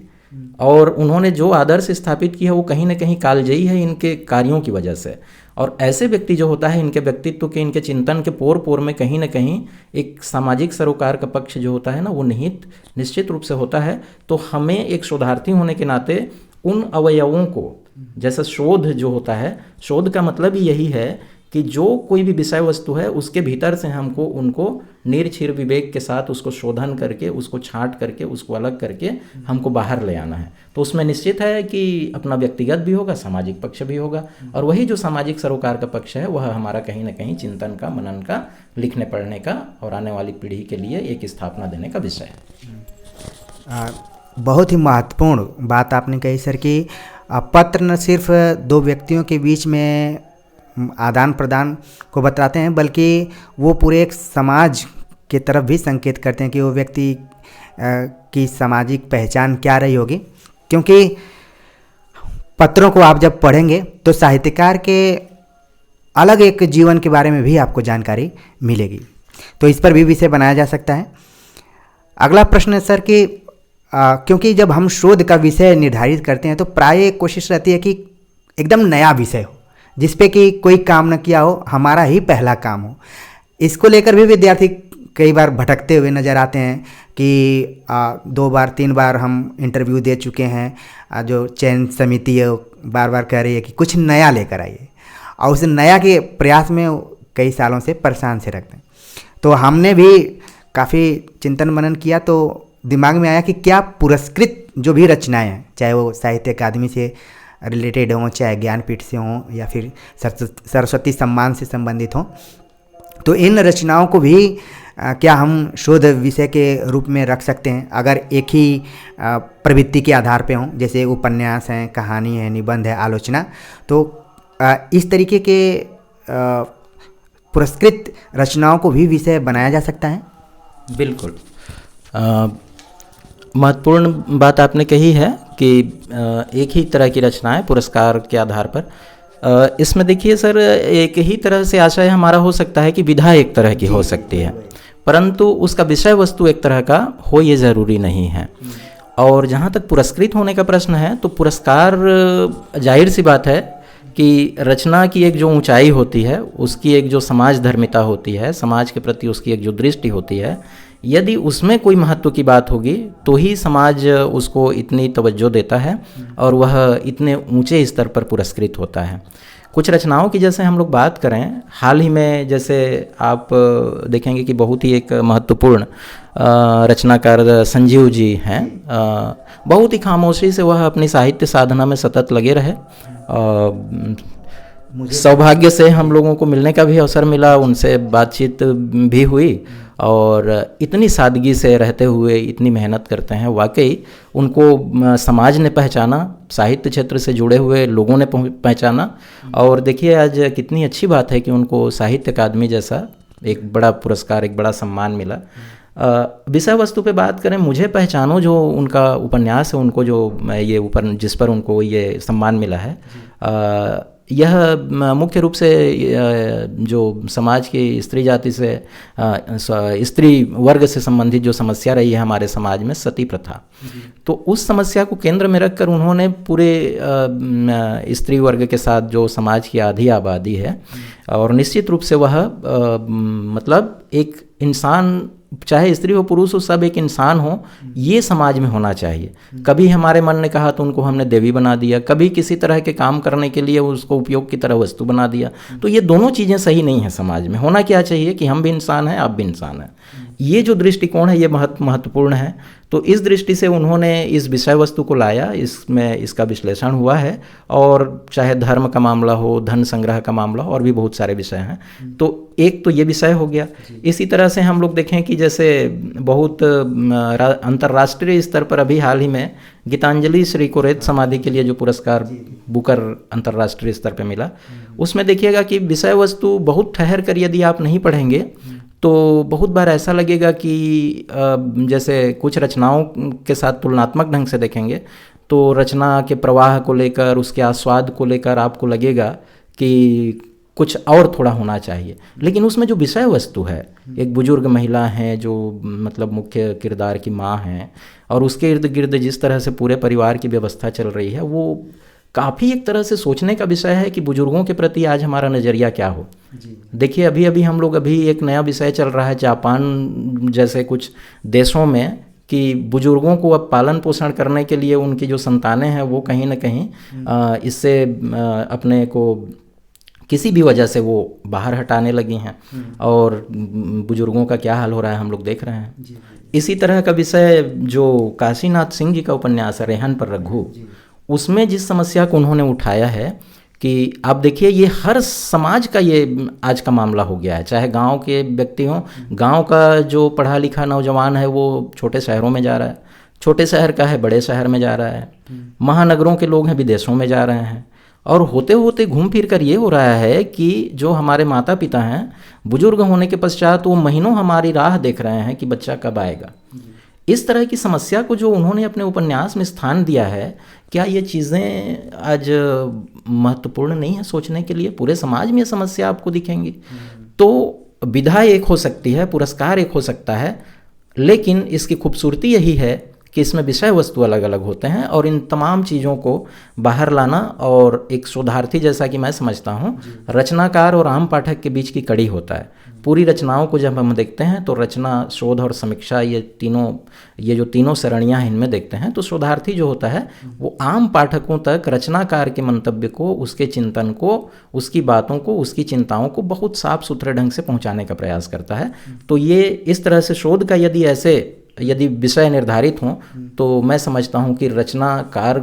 और उन्होंने जो आदर्श स्थापित किया वो कहीं ना कहीं कालजयी है इनके कार्यों की वजह से। और ऐसे व्यक्ति जो होता है, इनके व्यक्तित्व के, इनके चिंतन के पोर पोर में कहीं ना कहीं एक सामाजिक सरोकार का पक्ष जो होता है ना, वो निहित निश्चित रूप से होता है। तो हमें एक शोधार्थी होने के नाते उन अवयवों को, जैसा शोध जो होता है, शोध का मतलब ही यही है कि जो कोई भी विषय वस्तु है उसके भीतर से हमको उनको निर्छिर विवेक के साथ उसको शोधन करके, उसको छांट करके, उसको अलग करके हमको बाहर ले आना है। तो उसमें निश्चित है कि अपना व्यक्तिगत भी होगा, सामाजिक पक्ष भी होगा, और वही जो सामाजिक सरोकार का पक्ष है वह हमारा कहीं ना कहीं चिंतन का, मनन का, लिखने पढ़ने का और आने वाली पीढ़ी के लिए एक स्थापना देने का विषय है। बहुत ही महत्वपूर्ण बात आपने कही सर कि पत्र न सिर्फ दो व्यक्तियों के बीच में आदान प्रदान को बताते हैं, बल्कि वो पूरे एक समाज की तरफ भी संकेत करते हैं कि वो व्यक्ति की सामाजिक पहचान क्या रही होगी। क्योंकि पत्रों को आप जब पढ़ेंगे तो साहित्यकार के अलग एक जीवन के बारे में भी आपको जानकारी मिलेगी। तो इस पर भी विषय बनाया जा सकता है। अगला प्रश्न है सर कि क्योंकि जब हम शोध का विषय निर्धारित करते हैं तो प्राय कोशिश रहती है कि एकदम नया विषय हो, जिस पे कि कोई काम न किया हो, हमारा ही पहला काम हो। इसको लेकर भी विद्यार्थी कई बार भटकते हुए नज़र आते हैं कि 2 बार 3 बार हम इंटरव्यू दे चुके हैं, जो चयन समिति है बार बार कह रही है कि कुछ नया लेकर आइए, और उस नया के प्रयास में कई सालों से परेशान से रखते हैं। तो हमने भी काफ़ी चिंतन मनन किया तो दिमाग में आया कि क्या पुरस्कृत जो भी रचनाएँ हैं, चाहे वो साहित्य अकादमी से रिलेटेड हों, चाहे ज्ञानपीठ से हों या फिर सरस्वती सम्मान से संबंधित हों, तो इन रचनाओं को भी क्या हम शोध विषय के रूप में रख सकते हैं अगर एक ही प्रवृत्ति के आधार पे हों, जैसे उपन्यास हैं, कहानी है, निबंध है, आलोचना। तो इस तरीके के पुरस्कृत रचनाओं को भी विषय बनाया जा सकता है। बिल्कुल महत्वपूर्ण बात आपने कही है कि एक ही तरह की रचनाएं पुरस्कार के आधार पर। इसमें देखिए सर, एक ही तरह से आशय हमारा हो सकता है कि विधा एक तरह की हो सकती है। परंतु उसका विषय वस्तु एक तरह का हो ये ज़रूरी नहीं है। और जहाँ तक पुरस्कृत होने का प्रश्न है, तो पुरस्कार जाहिर सी बात है कि रचना की एक जो ऊंचाई होती है, उसकी एक जो समाज धर्मिता होती है, समाज के प्रति उसकी एक जो दृष्टि होती है, यदि उसमें कोई महत्व की बात होगी तो ही समाज उसको इतनी तवज्जो देता है और वह इतने ऊंचे स्तर पर पुरस्कृत होता है। कुछ रचनाओं की जैसे हम लोग बात करें, हाल ही में जैसे आप देखेंगे कि बहुत ही एक महत्वपूर्ण रचनाकार संजीव जी हैं। बहुत ही खामोशी से वह अपनी साहित्य साधना में सतत लगे रहे। सौभाग्य से हम लोगों को मिलने का भी अवसर मिला, उनसे बातचीत भी हुई और इतनी सादगी से रहते हुए इतनी मेहनत करते हैं। वाकई उनको समाज ने पहचाना, साहित्य क्षेत्र से जुड़े हुए लोगों ने पहचाना। और देखिए आज कितनी अच्छी बात है कि उनको साहित्य अकादमी जैसा एक बड़ा पुरस्कार, एक बड़ा सम्मान मिला। विषय वस्तु पे बात करें, मुझे पहचानो जो उनका उपन्यास है, उनको जो ये ऊपर जिस पर उनको ये सम्मान मिला है, यह मुख्य रूप से जो समाज की स्त्री जाति से, स्त्री वर्ग से संबंधित जो समस्या रही है हमारे समाज में, सती प्रथा, तो उस समस्या को केंद्र में रखकर उन्होंने पूरे स्त्री वर्ग के साथ जो समाज की आधी आबादी है, और निश्चित रूप से वह मतलब एक इंसान, चाहे स्त्री हो पुरुष हो, सब एक इंसान हो, ये समाज में होना चाहिए। कभी हमारे मन ने कहा तो उनको हमने देवी बना दिया, कभी किसी तरह के काम करने के लिए उसको उपयोग की तरह वस्तु बना दिया। तो ये दोनों चीज़ें सही नहीं है। समाज में होना क्या चाहिए कि हम भी इंसान हैं, आप भी इंसान हैं। ये जो दृष्टिकोण है ये महत्वपूर्ण है। तो इस दृष्टि से उन्होंने इस विषय वस्तु को लाया, इसमें इसका विश्लेषण हुआ है। और चाहे धर्म का मामला हो, धन संग्रह का मामला हो, और भी बहुत सारे विषय हैं। तो एक तो ये विषय हो गया। इसी तरह से हम लोग देखें कि जैसे बहुत अंतर्राष्ट्रीय स्तर पर अभी हाल ही में गीतांजलि श्री को रेत समाधि के लिए जो पुरस्कार बुकर अंतर्राष्ट्रीय स्तर पर मिला, उसमें देखिएगा कि विषय वस्तु बहुत ठहर कर यदि आप नहीं पढ़ेंगे तो बहुत बार ऐसा लगेगा कि जैसे कुछ रचनाओं के साथ तुलनात्मक ढंग से देखेंगे तो रचना के प्रवाह को लेकर, उसके आस्वाद को लेकर आपको लगेगा कि कुछ और थोड़ा होना चाहिए। लेकिन उसमें जो विषय वस्तु है, एक बुजुर्ग महिला हैं जो मतलब मुख्य किरदार की माँ हैं, और उसके इर्द गिर्द जिस तरह से पूरे परिवार की व्यवस्था चल रही है, वो काफ़ी एक तरह से सोचने का विषय है कि बुजुर्गों के प्रति आज हमारा नज़रिया क्या हो। देखिए अभी हम लोग एक नया विषय चल रहा है जापान जैसे कुछ देशों में, कि बुजुर्गों को अब पालन पोषण करने के लिए उनकी जो संतानें हैं वो कहीं ना कहीं इससे अपने को किसी भी वजह से वो बाहर हटाने लगी हैं, और बुजुर्गों का क्या हाल हो रहा है हम लोग देख रहे हैं। इसी तरह का विषय जो काशीनाथ सिंह जी का उपन्यास है रेहन पर रघु, उसमें जिस समस्या को उन्होंने उठाया है कि आप देखिए ये हर समाज का ये आज का मामला हो गया है। चाहे गांव के व्यक्ति हों, गांव का जो पढ़ा लिखा नौजवान है वो छोटे शहरों में जा रहा है, छोटे शहर का है बड़े शहर में जा रहा है, महानगरों के लोग हैं विदेशों में जा रहे हैं। और होते होते घूम फिर कर ये हो रहा है कि जो हमारे माता पिता हैं बुजुर्ग होने के पश्चात वो महीनों हमारी राह देख रहे हैं कि बच्चा कब आएगा। इस तरह की समस्या को जो उन्होंने अपने उपन्यास में स्थान दिया है, क्या ये चीज़ें आज महत्वपूर्ण नहीं है सोचने के लिए? पूरे समाज में ये समस्या आपको दिखेंगी। तो विधा एक हो सकती है, पुरस्कार एक हो सकता है, लेकिन इसकी खूबसूरती यही है कि इसमें विषय वस्तु अलग अलग होते हैं, और इन तमाम चीज़ों को बाहर लाना, और एक शोधार्थी जैसा कि मैं समझता हूँ, रचनाकार और आम पाठक के बीच की कड़ी होता है। पूरी रचनाओं को जब हम देखते हैं तो रचना, शोध और समीक्षा, ये जो तीनों श्रेणियाँ हैं इनमें देखते हैं, तो शोधार्थी जो होता है वो आम पाठकों तक रचनाकार के मंतव्य को, उसके चिंतन को, उसकी बातों को, उसकी चिंताओं को बहुत साफ सुथरे ढंग से पहुँचाने का प्रयास करता है। तो ये इस तरह से शोध का यदि विषय निर्धारित हों तो मैं समझता हूं कि रचनाकार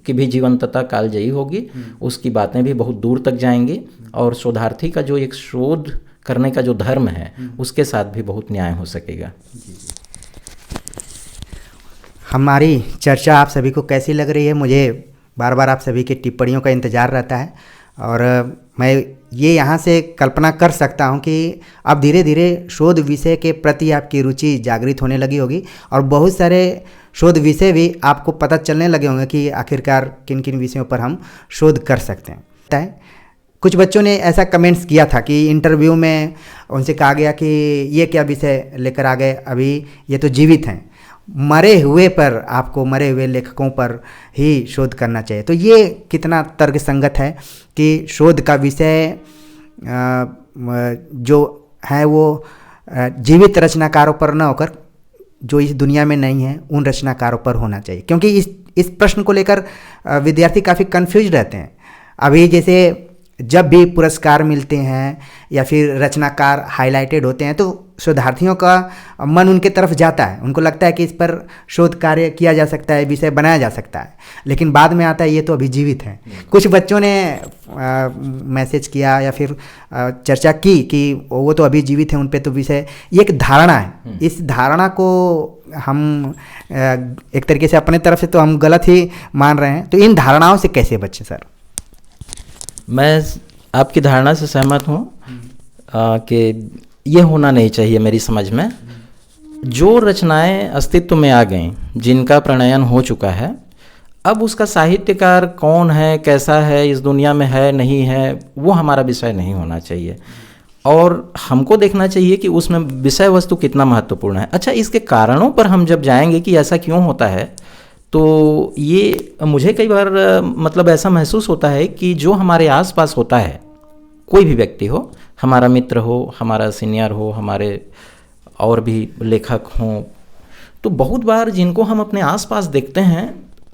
की भी जीवंतता कालजयी होगी, उसकी बातें भी बहुत दूर तक जाएंगी, और शोधार्थी का जो एक शोध करने का जो धर्म है उसके साथ भी बहुत न्याय हो सकेगा। हमारी चर्चा आप सभी को कैसी लग रही है? मुझे बार बार आप सभी की टिप्पणियों का इंतज़ार रहता है, और मैं ये यहाँ से कल्पना कर सकता हूँ कि अब धीरे धीरे शोध विषय के प्रति आपकी रुचि जागृत होने लगी होगी, और बहुत सारे शोध विषय भी आपको पता चलने लगे होंगे कि आखिरकार किन किन विषयों पर हम शोध कर सकते हैं। कुछ बच्चों ने ऐसा कमेंट्स किया था कि इंटरव्यू में उनसे कहा गया कि ये क्या विषय लेकर आ गए, अभी ये तो जीवित हैं, मरे हुए पर आपको, मरे हुए लेखकों पर ही शोध करना चाहिए। तो ये कितना तर्कसंगत है कि शोध का विषय जो है वो जीवित रचनाकारों पर न होकर जो इस दुनिया में नहीं है उन रचनाकारों पर होना चाहिए, क्योंकि इस प्रश्न को लेकर विद्यार्थी काफ़ी कंफ्यूज रहते हैं। अभी जैसे जब भी पुरस्कार मिलते हैं या फिर रचनाकार हाईलाइटेड होते हैं तो शोधार्थियों का मन उनके तरफ जाता है, उनको लगता है कि इस पर शोध कार्य किया जा सकता है, विषय बनाया जा सकता है, लेकिन बाद में आता है ये तो अभी जीवित हैं। कुछ बच्चों ने मैसेज किया या फिर चर्चा की कि वो तो अभी जीवित हैं, उन पे तो विषय, ये एक धारणा है। इस धारणा को हम एक तरीके से अपने तरफ से तो हम गलत ही मान रहे हैं, तो इन धारणाओं से कैसे बचें सर? मैं आपकी धारणा से सहमत हूँ कि ये होना नहीं चाहिए। मेरी समझ में जो रचनाएं अस्तित्व में आ गईं, जिनका प्रणयन हो चुका है, अब उसका साहित्यकार कौन है, कैसा है, इस दुनिया में है नहीं है, वो हमारा विषय नहीं होना चाहिए। और हमको देखना चाहिए कि उसमें विषय वस्तु कितना महत्वपूर्ण है। अच्छा, इसके कारणों पर हम जब जाएंगे कि ऐसा क्यों होता है, तो ये मुझे कई बार मतलब ऐसा महसूस होता है कि जो हमारे आसपास होता है, कोई भी व्यक्ति हो, हमारा मित्र हो, हमारा सीनियर हो, हमारे और भी लेखक हों, तो बहुत बार जिनको हम अपने आसपास देखते हैं,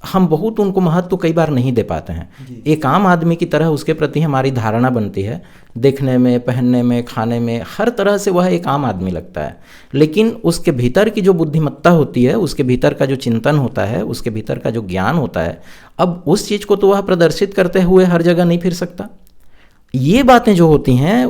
हम बहुत उनको महत्व कई बार नहीं दे पाते हैं। एक आम आदमी की तरह उसके प्रति हमारी धारणा बनती है, देखने में, पहनने में, खाने में, हर तरह से वह एक आम आदमी लगता है। लेकिन उसके भीतर की जो बुद्धिमत्ता होती है, उसके भीतर का जो चिंतन होता है, उसके भीतर का जो ज्ञान होता है, अब उस चीज़ को तो वह प्रदर्शित करते हुए हर जगह नहीं फिर सकता। ये बातें जो होती हैं,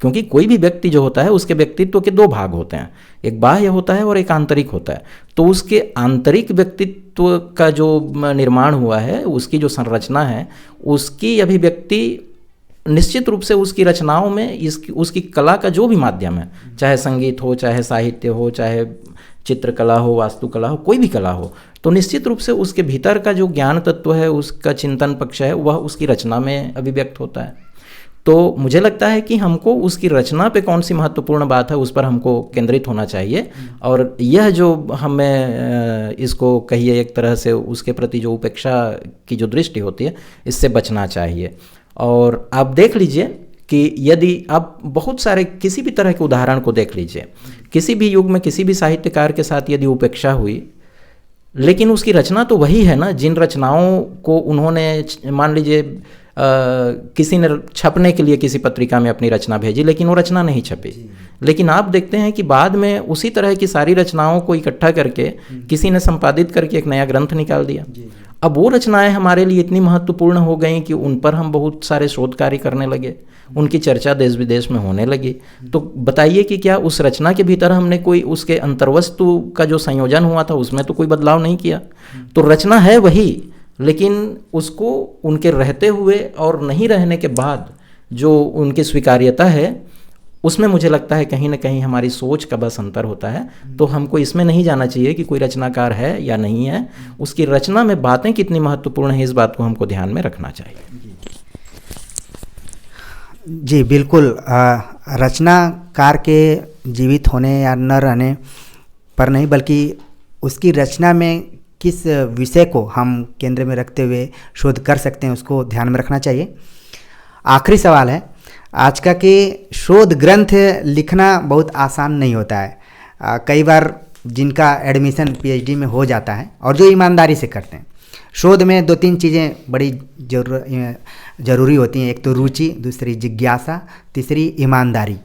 क्योंकि कोई भी व्यक्ति जो होता है उसके व्यक्तित्व के दो भाग होते हैं, एक बाह्य होता है और एक आंतरिक होता है। तो उसके आंतरिक व्यक्तित्व का जो निर्माण हुआ है, उसकी जो संरचना है, उसकी अभिव्यक्ति निश्चित रूप से उसकी रचनाओं में उसकी कला का जो भी माध्यम है, चाहे संगीत हो, चाहे साहित्य हो, चाहे चित्रकला हो, वास्तुकला हो, कोई भी कला हो, तो निश्चित रूप से उसके भीतर का जो ज्ञान तत्व है, उसका चिंतन पक्ष है, वह उसकी रचना में अभिव्यक्त होता है। तो मुझे लगता है कि हमको उसकी रचना पे कौन सी महत्वपूर्ण बात है उस पर हमको केंद्रित होना चाहिए। और यह जो हमें इसको कहिए एक तरह से उसके प्रति जो उपेक्षा की जो दृष्टि होती है, इससे बचना चाहिए। और आप देख लीजिए कि यदि आप बहुत सारे किसी भी तरह के उदाहरण को देख लीजिए, किसी भी युग में किसी भी साहित्यकार के साथ यदि उपेक्षा हुई, लेकिन उसकी रचना तो वही है ना, जिन रचनाओं को उन्होंने, मान लीजिए किसी ने छपने के लिए किसी पत्रिका में अपनी रचना भेजी, लेकिन वो रचना नहीं छपी। लेकिन आप देखते हैं कि बाद में उसी तरह की सारी रचनाओं को इकट्ठा करके किसी ने संपादित करके एक नया ग्रंथ निकाल दिया। अब वो रचनाएं हमारे लिए इतनी महत्वपूर्ण हो गई कि उन पर हम बहुत सारे शोध कार्य करने लगे, उनकी चर्चा देश विदेश में होने लगी। तो बताइए कि क्या उस रचना के भीतर हमने कोई उसके अंतर्वस्तु का जो संयोजन हुआ था उसमें तो कोई बदलाव नहीं किया। तो रचना है वही, लेकिन उसको उनके रहते हुए और नहीं रहने के बाद जो उनकी स्वीकार्यता है, उसमें मुझे लगता है कहीं ना कहीं हमारी सोच का बस अंतर होता है। तो हमको इसमें नहीं जाना चाहिए कि कोई रचनाकार है या नहीं है, उसकी रचना में बातें कितनी महत्वपूर्ण है, इस बात को हमको ध्यान में रखना चाहिए। जी बिल्कुल, रचनाकार के जीवित होने या न रहने पर नहीं, बल्कि उसकी रचना में किस विषय को हम केंद्र में रखते हुए शोध कर सकते हैं उसको ध्यान में रखना चाहिए। आखिरी सवाल है आज का कि शोध ग्रंथ लिखना बहुत आसान नहीं होता है। कई बार जिनका एडमिशन पीएचडी में हो जाता है और जो ईमानदारी से करते हैं, शोध में दो तीन चीज़ें बड़ी ज़रूरी होती हैं, एक तो रुचि, दूसरी जिज्ञासा, तीसरी ईमानदारी।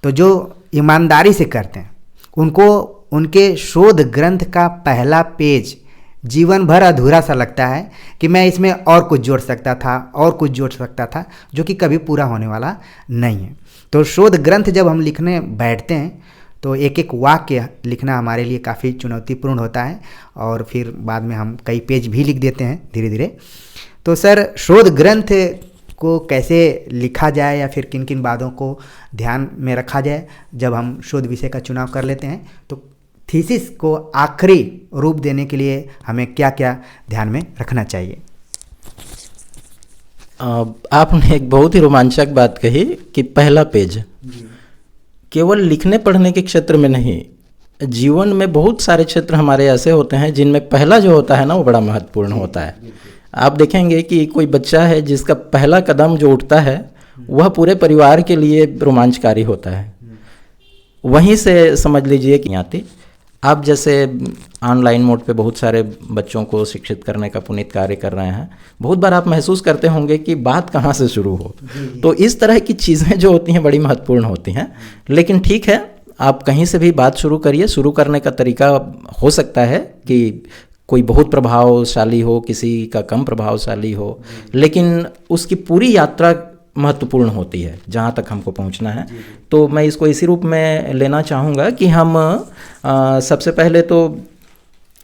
तो जो ईमानदारी से करते हैं उनको उनके शोध ग्रंथ का पहला पेज जीवन भर अधूरा सा लगता है कि मैं इसमें और कुछ जोड़ सकता था, और कुछ जोड़ सकता था, जो कि कभी पूरा होने वाला नहीं है। तो शोध ग्रंथ जब हम लिखने बैठते हैं तो एक एक वाक्य लिखना हमारे लिए काफ़ी चुनौतीपूर्ण होता है, और फिर बाद में हम कई पेज भी लिख देते हैं धीरे धीरे। तो सर, शोध ग्रंथ को कैसे लिखा जाए या फिर किन किन बातों को ध्यान में रखा जाए जब हम शोध विषय का चुनाव कर लेते हैं, तो थीसिस को आखिरी रूप देने के लिए हमें क्या क्या ध्यान में रखना चाहिए? आपने एक बहुत ही रोमांचक बात कही कि पहला पेज केवल लिखने पढ़ने के क्षेत्र में नहीं, जीवन में बहुत सारे क्षेत्र हमारे ऐसे होते हैं जिनमें पहला जो होता है ना वो बड़ा महत्वपूर्ण होता है। आप देखेंगे कि कोई बच्चा है जिसका पहला कदम जो उठता है वह पूरे परिवार के लिए रोमांचकारी होता है। वहीं से समझ लीजिए कि आती आप जैसे ऑनलाइन मोड पे बहुत सारे बच्चों को शिक्षित करने का पुनीत कार्य कर रहे हैं, बहुत बार आप महसूस करते होंगे कि बात कहाँ से शुरू हो। तो इस तरह की चीज़ें जो होती हैं बड़ी महत्वपूर्ण होती हैं। लेकिन ठीक है, आप कहीं से भी बात शुरू करिए। शुरू करने का तरीका हो सकता है कि कोई बहुत प्रभावशाली हो, किसी का कम प्रभावशाली हो, लेकिन उसकी पूरी यात्रा महत्वपूर्ण होती है जहाँ तक हमको पहुँचना है। तो मैं इसको इसी रूप में लेना चाहूँगा कि हम सबसे पहले तो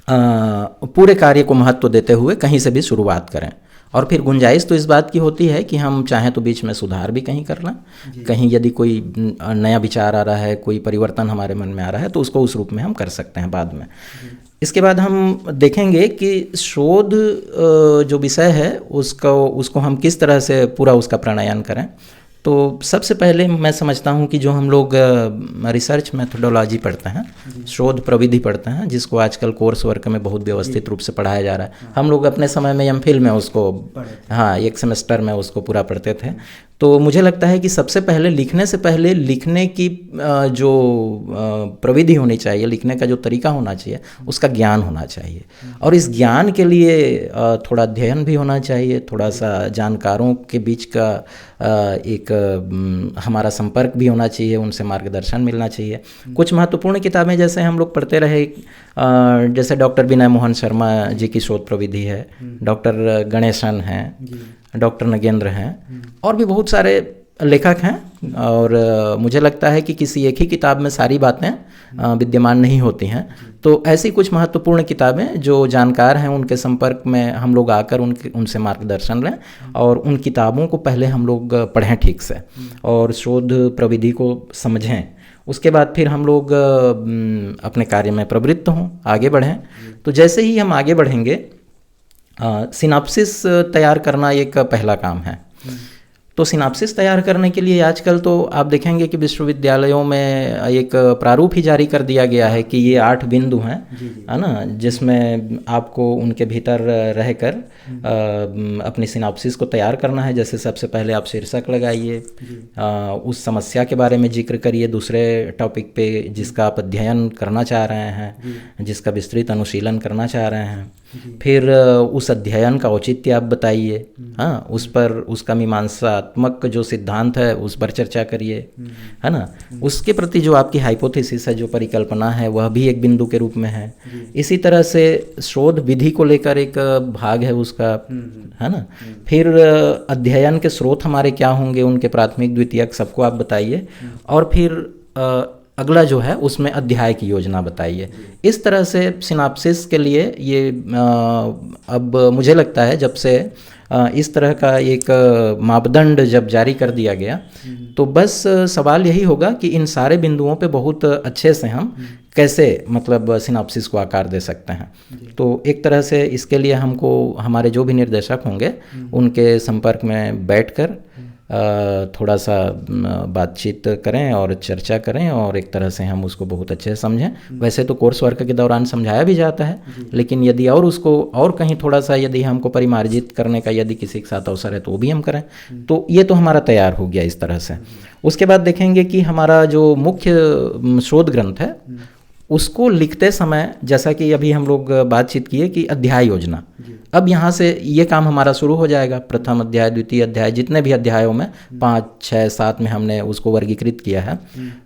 पूरे कार्य को महत्व देते हुए कहीं से भी शुरुआत करें, और फिर गुंजाइश तो इस बात की होती है कि हम चाहें तो बीच में सुधार भी कहीं कर लें। कहीं यदि कोई नया विचार आ रहा है, कोई परिवर्तन हमारे मन में आ रहा है, तो उसको उस रूप में हम कर सकते हैं बाद में। इसके बाद हम देखेंगे कि शोध जो विषय है उसको हम किस तरह से पूरा उसका प्रणयन करें। तो सबसे पहले मैं समझता हूँ कि जो हम लोग रिसर्च मेथोडोलॉजी पढ़ते हैं, शोध प्रविधि पढ़ते हैं, जिसको आजकल कोर्स वर्क में बहुत व्यवस्थित रूप से पढ़ाया जा रहा है। हम लोग अपने समय में एमफिल में उसको एक सेमेस्टर में उसको पूरा पढ़ते थे। तो मुझे लगता है कि सबसे पहले लिखने से पहले लिखने की जो प्रविधि होनी चाहिए, लिखने का जो तरीका होना चाहिए, उसका ज्ञान होना चाहिए। और इस ज्ञान के लिए थोड़ा अध्ययन भी होना चाहिए, थोड़ा सा जानकारों के बीच का एक हमारा संपर्क भी होना चाहिए, उनसे मार्गदर्शन मिलना चाहिए। कुछ महत्वपूर्ण किताबें जैसे हम लोग पढ़ते रहे, जैसे डॉक्टर विनय मोहन शर्मा जी की शोध प्रविधि है, डॉक्टर गणेशन हैं, डॉक्टर नगेंद्र हैं, और भी बहुत सारे लेखक हैं। और मुझे लगता है कि किसी एक ही किताब में सारी बातें विद्यमान नहीं होती हैं। तो ऐसी कुछ महत्वपूर्ण किताबें जो जानकार हैं उनके संपर्क में हम लोग आकर उनसे मार्गदर्शन लें, और उन किताबों को पहले हम लोग पढ़ें ठीक से और शोध प्रविधि को समझें। उसके बाद फिर हम लोग अपने कार्य में प्रवृत्त हों, आगे बढ़ें। तो जैसे ही हम आगे बढ़ेंगे, सिनॉप्सिस तैयार करना एक पहला काम है। तो सिनॉप्सिस तैयार करने के लिए आजकल तो आप देखेंगे कि विश्वविद्यालयों में एक प्रारूप ही जारी कर दिया गया है कि ये 8 बिंदु हैं, है ना, जिसमें आपको उनके भीतर रहकर अपनी सिनॉप्सिस को तैयार करना है। जैसे सबसे पहले आप शीर्षक लगाइए, उस समस्या के बारे में जिक्र करिए दूसरे टॉपिक पे जिसका आप अध्ययन करना चाह रहे हैं, जिसका विस्तृत अनुशीलन करना चाह रहे हैं। फिर उस अध्ययन का औचित्य आप बताइए, हाँ, उस पर उसका मीमांसात्मक जो सिद्धांत है उस पर चर्चा करिए, है ना। उसके प्रति जो आपकी हाइपोथेसिस है, जो परिकल्पना है, वह भी एक बिंदु के रूप में है। इसी तरह से शोध विधि को लेकर एक भाग है उसका, है ना। फिर अध्ययन के स्रोत हमारे क्या होंगे, उनके प्राथमिक द्वितीयक सबको आप बताइए। और फिर अगला जो है उसमें अध्याय की योजना बताइए। इस तरह से सिनॉप्सिस के लिए ये अब मुझे लगता है जब से इस तरह का एक मापदंड जब जारी कर दिया गया, तो बस सवाल यही होगा कि इन सारे बिंदुओं पे बहुत अच्छे से हम कैसे मतलब सिनॉप्सिस को आकार दे सकते हैं। तो एक तरह से इसके लिए हमको हमारे जो भी निर्देशक होंगे उनके संपर्क में बैठकर थोड़ा सा बातचीत करें और चर्चा करें, और एक तरह से हम उसको बहुत अच्छे से समझें। वैसे तो कोर्स वर्क के दौरान समझाया भी जाता है, लेकिन यदि और उसको और कहीं थोड़ा सा यदि हमको परिमार्जित करने का यदि किसी के साथ अवसर है तो वो भी हम करें। तो ये तो हमारा तैयार हो गया इस तरह से। उसके बाद देखेंगे कि हमारा जो मुख्य शोध ग्रंथ है उसको लिखते समय, जैसा कि अभी हम लोग बातचीत किए कि अध्याय योजना, अब यहाँ से ये काम हमारा शुरू हो जाएगा। प्रथम अध्याय, द्वितीय अध्याय, जितने भी अध्यायों में 5, 6, 7 में हमने उसको वर्गीकृत किया है।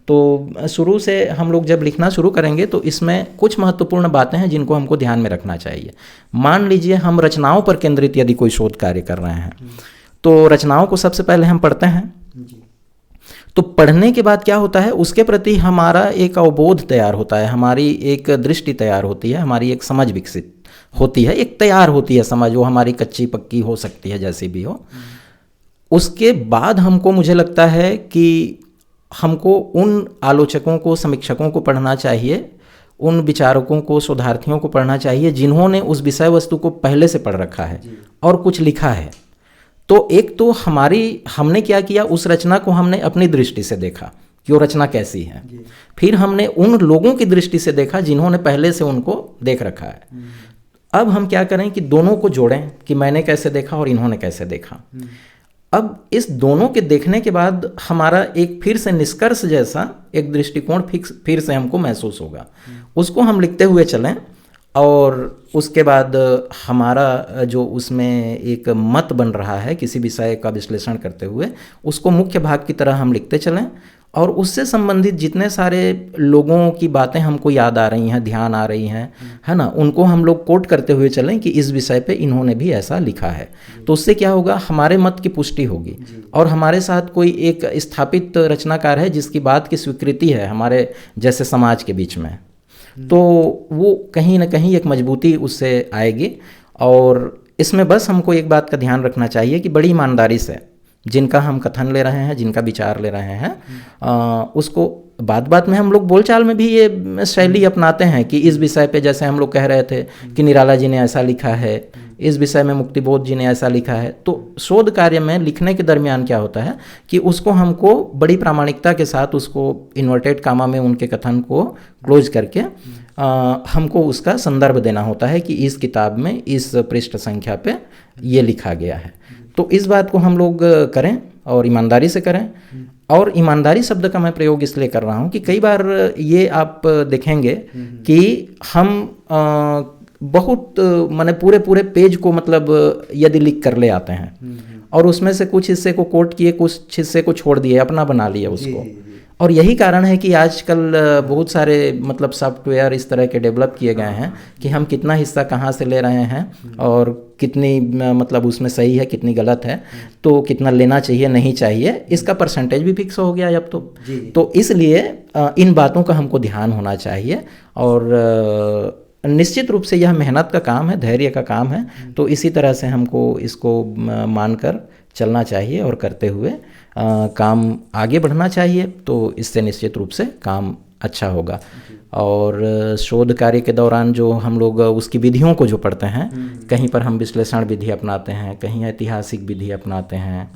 तो शुरू से हम लोग जब लिखना शुरू करेंगे तो इसमें कुछ महत्वपूर्ण बातें हैं जिनको हमको ध्यान में रखना चाहिए। मान लीजिए हम रचनाओं पर केंद्रित यदि कोई शोध कार्य कर रहे हैं, तो रचनाओं को सबसे पहले हम पढ़ते हैं। तो पढ़ने के बाद क्या होता है, उसके प्रति हमारा एक अवबोध तैयार होता है, हमारी एक दृष्टि तैयार होती है, हमारी एक समझ विकसित होती है, एक तैयार होती है समझ, वो हमारी कच्ची पक्की हो सकती है जैसी भी हो। उसके बाद हमको, मुझे लगता है कि हमको उन आलोचकों को, समीक्षकों को पढ़ना चाहिए, उन विचारकों को, शोधार्थियों को पढ़ना चाहिए जिन्होंने उस विषय वस्तु को पहले से पढ़ रखा है और कुछ लिखा है। तो एक तो हमने क्या किया, उस रचना को हमने अपनी दृष्टि से देखा कि वो रचना कैसी है, फिर हमने उन लोगों की दृष्टि से देखा जिन्होंने पहले से उनको देख रखा है। अब हम क्या करें कि दोनों को जोड़ें कि मैंने कैसे देखा और इन्होंने कैसे देखा। अब इस दोनों के देखने के बाद हमारा एक फिर से निष्कर्ष जैसा एक दृष्टिकोण फिर से हमको महसूस होगा, उसको हम लिखते हुए चलें और उसके बाद हमारा जो उसमें एक मत बन रहा है किसी विषय का विश्लेषण करते हुए, उसको मुख्य भाग की तरह हम लिखते चलें और उससे संबंधित जितने सारे लोगों की बातें हमको याद आ रही हैं, ध्यान आ रही हैं, है ना, उनको हम लोग कोट करते हुए चलें कि इस विषय पे इन्होंने भी ऐसा लिखा है। तो उससे क्या होगा, हमारे मत की पुष्टि होगी और हमारे साथ कोई एक स्थापित रचनाकार है जिसकी बात की स्वीकृति है हमारे जैसे समाज के बीच में, तो वो कहीं ना कहीं एक मजबूती उससे आएगी। और इसमें बस हमको एक बात का ध्यान रखना चाहिए कि बड़ी ईमानदारी से जिनका हम कथन ले रहे हैं, जिनका विचार ले रहे हैं, उसको बात में हम लोग बोलचाल में भी ये शैली अपनाते हैं कि इस विषय पे, जैसे हम लोग कह रहे थे कि निराला जी ने ऐसा लिखा है, इस विषय में मुक्तिबोध जी ने ऐसा लिखा है। तो शोध कार्य में लिखने के दरमियान क्या होता है कि उसको हमको बड़ी प्रामाणिकता के साथ उसको इन्वर्टेड कामा में उनके कथन को क्लोज करके हमको उसका संदर्भ देना होता है कि इस किताब में इस पृष्ठ संख्या पे ये लिखा गया है। तो इस बात को हम लोग करें और ईमानदारी से करें। और ईमानदारी शब्द का मैं प्रयोग इसलिए कर रहा हूँ कि कई बार ये आप देखेंगे कि हम बहुत माने पूरे पेज को मतलब यदि लिख कर ले आते हैं और उसमें से कुछ हिस्से को कोट किए, कुछ हिस्से को छोड़ दिए, अपना बना लिया उसको। और यही कारण है कि आजकल बहुत सारे मतलब सॉफ्टवेयर इस तरह के डेवलप किए गए हैं कि हम कितना हिस्सा कहाँ से ले रहे हैं और कितनी मतलब उसमें सही है, कितनी गलत है, तो कितना लेना चाहिए नहीं चाहिए, इसका परसेंटेज भी फिक्स हो गया अब तो इसलिए इन बातों का हमको ध्यान होना चाहिए। और निश्चित रूप से यह मेहनत का काम है, धैर्य का काम है, तो इसी तरह से हमको इसको मानकर चलना चाहिए और करते हुए काम आगे बढ़ना चाहिए। तो इससे निश्चित रूप से काम अच्छा होगा। और शोध कार्य के दौरान जो हम लोग उसकी विधियों को जो पढ़ते हैं, कहीं पर हम विश्लेषण विधि अपनाते हैं, कहीं ऐतिहासिक विधि अपनाते हैं,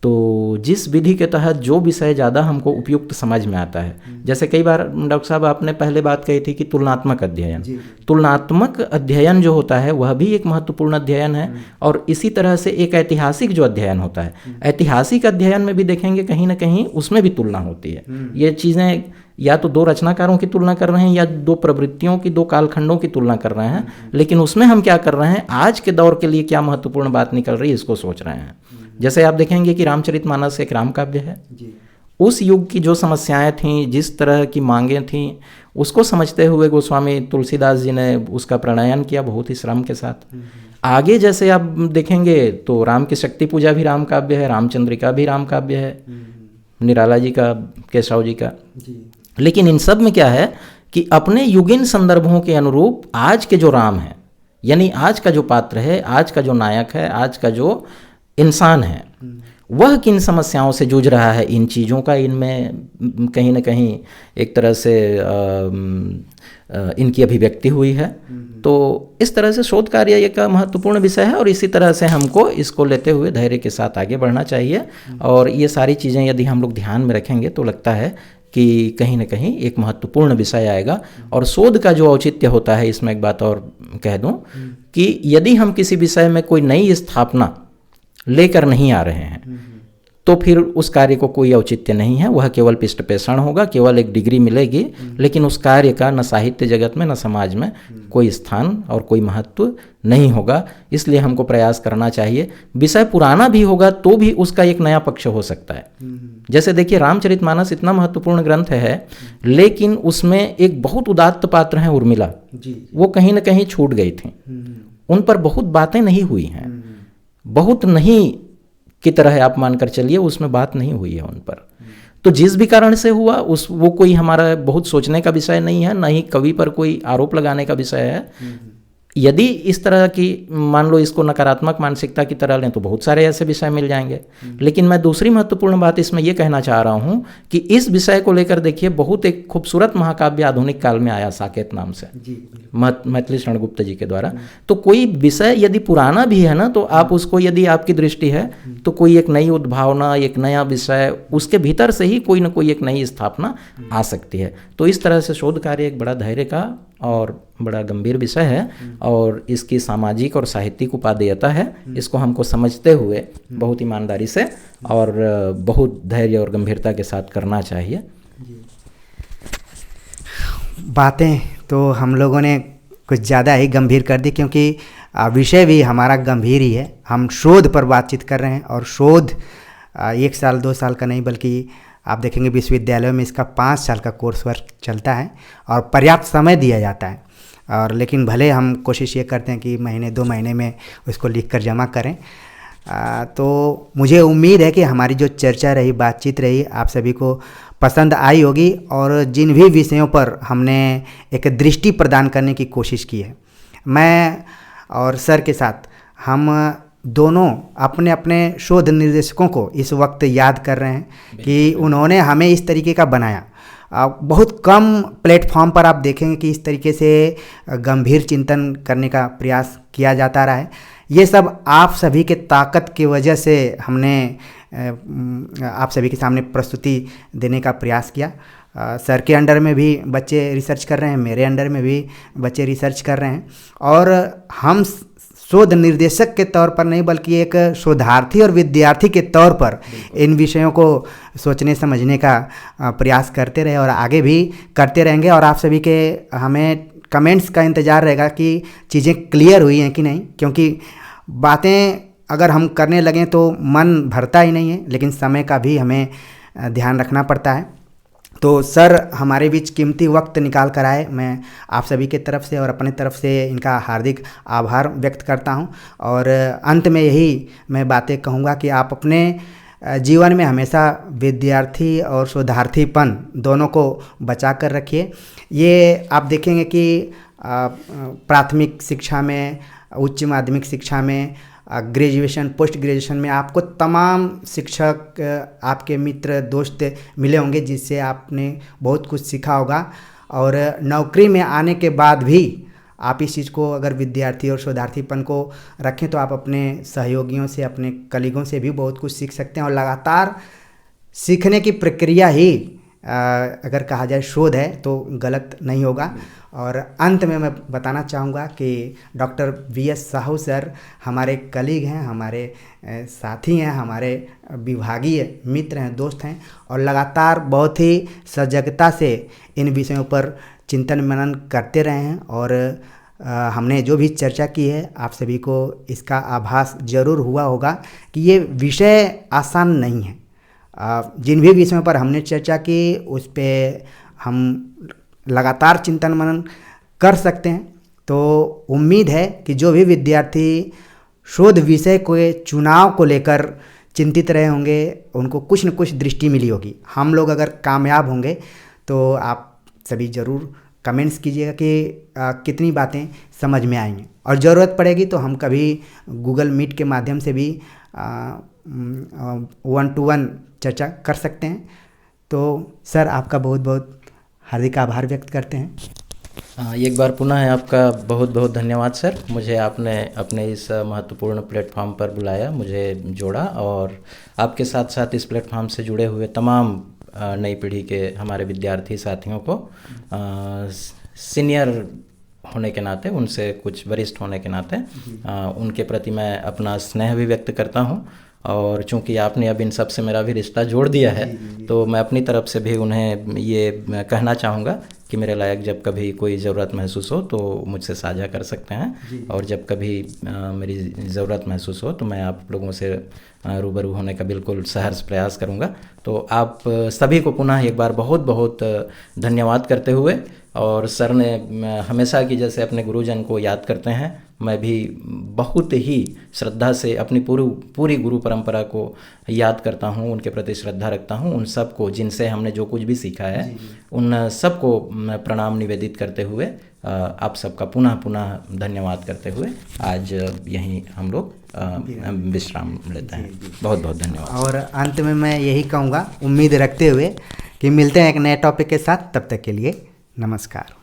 तो जिस विधि के तहत जो विषय ज़्यादा हमको उपयुक्त समझ में आता है, जैसे कई बार डॉक्टर साहब आपने पहले बात कही थी कि तुलनात्मक अध्ययन, तुलनात्मक अध्ययन जो होता है वह भी एक महत्वपूर्ण अध्ययन है। और इसी तरह से एक ऐतिहासिक जो अध्ययन होता है, ऐतिहासिक अध्ययन में भी देखेंगे कहीं ना कहीं उसमें भी तुलना होती है। ये चीज़ें या तो दो रचनाकारों की तुलना कर रहे हैं या दो प्रवृत्तियों की, दो कालखंडों की तुलना कर रहे हैं, लेकिन उसमें हम क्या कर रहे हैं, आज के दौर के लिए क्या महत्वपूर्ण बात निकल रही है इसको सोच रहे हैं। जैसे आप देखेंगे कि रामचरितमानस एक राम काव्य है, उस युग की जो समस्याएं थीं, जिस तरह की मांगें थीं, उसको समझते हुए गोस्वामी तुलसीदास जी ने उसका प्रणयन किया बहुत ही श्रम के साथ। आगे जैसे आप देखेंगे तो राम की शक्ति पूजा भी राम काव्य है, रामचंद्रिका भी राम काव्य है, निराला जी का, केशव जी का। लेकिन इन सब में क्या है कि अपने युगीन संदर्भों के अनुरूप आज के जो राम है, यानी आज का जो पात्र है, आज का जो नायक है, आज का जो इंसान है, वह किन समस्याओं से जूझ रहा है, इन चीज़ों का इनमें कहीं ना कहीं एक तरह से इनकी अभिव्यक्ति हुई है। तो इस तरह से शोध कार्य एक महत्वपूर्ण विषय है और इसी तरह से हमको इसको लेते हुए धैर्य के साथ आगे बढ़ना चाहिए। और ये सारी चीज़ें यदि हम लोग ध्यान में रखेंगे तो लगता है कि कहीं ना कहीं एक महत्वपूर्ण विषय आएगा। और शोध का जो औचित्य होता है, इसमें एक बात और कह दूं कि यदि हम किसी विषय में कोई नई स्थापना लेकर नहीं आ रहे हैं तो फिर उस कार्य को कोई औचित्य नहीं है, वह केवल पृष्ठपेषण होगा, केवल एक डिग्री मिलेगी, लेकिन उस कार्य का न साहित्य जगत में न समाज में कोई स्थान और कोई महत्व नहीं होगा। इसलिए हमको प्रयास करना चाहिए। विषय पुराना भी होगा तो भी उसका एक नया पक्ष हो सकता है। जैसे देखिए रामचरितमानस इतना महत्वपूर्ण ग्रंथ है, लेकिन उसमें एक बहुत उदात्त पात्र हैं उर्मिला, वो कहीं ना कहीं छूट गई थी, उन पर बहुत बातें नहीं हुई हैं, बहुत नहीं की तरह आप मानकर चलिए उसमें बात नहीं हुई है उन पर। तो जिस भी कारण से हुआ वो कोई हमारा बहुत सोचने का विषय नहीं है, ना ही कवि पर कोई आरोप लगाने का विषय है। यदि इस तरह की मान लो इसको नकारात्मक मानसिकता की तरह लें तो बहुत सारे ऐसे विषय मिल जाएंगे। लेकिन मैं दूसरी महत्वपूर्ण बात इसमें ये कहना चाह रहा हूँ कि इस विषय को लेकर देखिए बहुत एक खूबसूरत महाकाव्य आधुनिक काल में आया साकेत नाम से, मैथिली शरण गुप्त जी के द्वारा। तो कोई विषय यदि पुराना भी है ना, तो आप उसको, यदि आपकी दृष्टि है तो कोई एक नई उद्भावना, एक नया विषय, उसके भीतर से ही कोई ना कोई एक नई स्थापना आ सकती है। तो इस तरह से शोध कार्य एक बड़ा धैर्य का और बड़ा गंभीर विषय है और इसकी सामाजिक और साहित्यिक उपादेयता है। इसको हमको समझते हुए बहुत ईमानदारी से और बहुत धैर्य और गंभीरता के साथ करना चाहिए। बातें तो हम लोगों ने कुछ ज़्यादा ही गंभीर कर दी, क्योंकि विषय भी हमारा गंभीर ही है। हम शोध पर बातचीत कर रहे हैं और शोध 1 साल 2 साल का नहीं, बल्कि आप देखेंगे विश्वविद्यालयों में इसका 5 साल का कोर्स वर्क चलता है और पर्याप्त समय दिया जाता है। और लेकिन भले हम कोशिश ये करते हैं कि महीने 2 महीने में उसको लिख कर जमा करें। तो मुझे उम्मीद है कि हमारी जो चर्चा रही, बातचीत रही, आप सभी को पसंद आई होगी और जिन भी विषयों पर हमने एक दृष्टि प्रदान करने की कोशिश की है, मैं और सर के साथ हम दोनों अपने अपने शोध निर्देशकों को इस वक्त याद कर रहे हैं कि उन्होंने हमें इस तरीके का बनाया। बहुत कम प्लेटफॉर्म पर आप देखेंगे कि इस तरीके से गंभीर चिंतन करने का प्रयास किया जाता रहा है। ये सब आप सभी के ताकत की वजह से हमने आप सभी के सामने प्रस्तुति देने का प्रयास किया। सर के अंडर में भी बच्चे रिसर्च कर रहे हैं, मेरे अंडर में भी बच्चे रिसर्च कर रहे हैं और हम शोध निर्देशक के तौर पर नहीं बल्कि एक शोधार्थी और विद्यार्थी के तौर पर इन विषयों को सोचने समझने का प्रयास करते रहे और आगे भी करते रहेंगे। और आप सभी के हमें कमेंट्स का इंतज़ार रहेगा कि चीज़ें क्लियर हुई हैं कि नहीं, क्योंकि बातें अगर हम करने लगें तो मन भरता ही नहीं है, लेकिन समय का भी हमें ध्यान रखना पड़ता है। तो सर हमारे बीच कीमती वक्त निकाल कर आए, मैं आप सभी के तरफ से और अपने तरफ से इनका हार्दिक आभार व्यक्त करता हूं। और अंत में यही मैं बातें कहूँगा कि आप अपने जीवन में हमेशा विद्यार्थी और शोधार्थीपन दोनों को बचा कर रखिए। ये आप देखेंगे कि प्राथमिक शिक्षा में, उच्च माध्यमिक शिक्षा में, ग्रेजुएशन, पोस्ट ग्रेजुएशन में आपको तमाम शिक्षक, आपके मित्र, दोस्त मिले होंगे जिससे आपने बहुत कुछ सीखा होगा। और नौकरी में आने के बाद भी आप इस चीज़ को, अगर विद्यार्थी और शोधार्थीपन को रखें तो आप अपने सहयोगियों से, अपने कलीगों से भी बहुत कुछ सीख सकते हैं। और लगातार सीखने की प्रक्रिया ही अगर कहा जाए शोध है तो गलत नहीं होगा। और अंत में मैं बताना चाहूँगा कि डॉक्टर BS साहू सर हमारे कलीग हैं, हमारे साथी हैं, हमारे विभागीय मित्र हैं, दोस्त हैं और लगातार बहुत ही सजगता से इन विषयों पर चिंतन मनन करते रहे हैं। और हमने जो भी चर्चा की है आप सभी को इसका आभास जरूर हुआ होगा कि ये विषय आसान नहीं है। जिन भी विषयों पर हमने चर्चा की उस पर हम लगातार चिंतन मनन कर सकते हैं। तो उम्मीद है कि जो भी विद्यार्थी शोध विषय के चुनाव को लेकर चिंतित रहे होंगे उनको कुछ न कुछ दृष्टि मिली होगी। हम लोग अगर कामयाब होंगे तो आप सभी ज़रूर कमेंट्स कीजिएगा कि कितनी बातें समझ में आएंगी और ज़रूरत पड़ेगी तो हम कभी गूगल मीट के माध्यम से भी 1-to-1 चर्चा कर सकते हैं। तो सर आपका बहुत बहुत हार्दिक आभार व्यक्त करते हैं। एक बार पुनः आपका बहुत बहुत धन्यवाद सर, मुझे आपने अपने इस महत्वपूर्ण प्लेटफॉर्म पर बुलाया, मुझे जोड़ा और आपके साथ साथ इस प्लेटफॉर्म से जुड़े हुए तमाम नई पीढ़ी के हमारे विद्यार्थी साथियों को सीनियर होने के नाते, उनसे कुछ वरिष्ठ होने के नाते उनके प्रति मैं अपना स्नेह भी व्यक्त करता हूं। और चूंकि आपने अब इन सब से मेरा भी रिश्ता जोड़ दिया है तो मैं अपनी तरफ से भी उन्हें ये कहना चाहूँगा कि मेरे लायक जब कभी कोई ज़रूरत महसूस हो तो मुझसे साझा कर सकते हैं और जब कभी मेरी ज़रूरत महसूस हो तो मैं आप लोगों से रूबरू होने का बिल्कुल सहर्ष प्रयास करूँगा। तो आप सभी को पुनः एक बार बहुत बहुत धन्यवाद करते हुए, और सर ने हमेशा की जैसे अपने गुरुजन को याद करते हैं मैं भी बहुत ही श्रद्धा से अपनी पूरी गुरु परंपरा को याद करता हूँ, उनके प्रति श्रद्धा रखता हूँ। उन सबको जिनसे हमने जो कुछ भी सीखा है उन सबको प्रणाम निवेदित करते हुए आप सबका पुनः धन्यवाद करते हुए आज यहीं हम लोग विश्राम लेते हैं। बहुत बहुत धन्यवाद। और अंत में मैं यही कहूँगा, उम्मीद रखते हुए कि मिलते हैं एक नए टॉपिक के साथ। तब तक के लिए नमस्कार।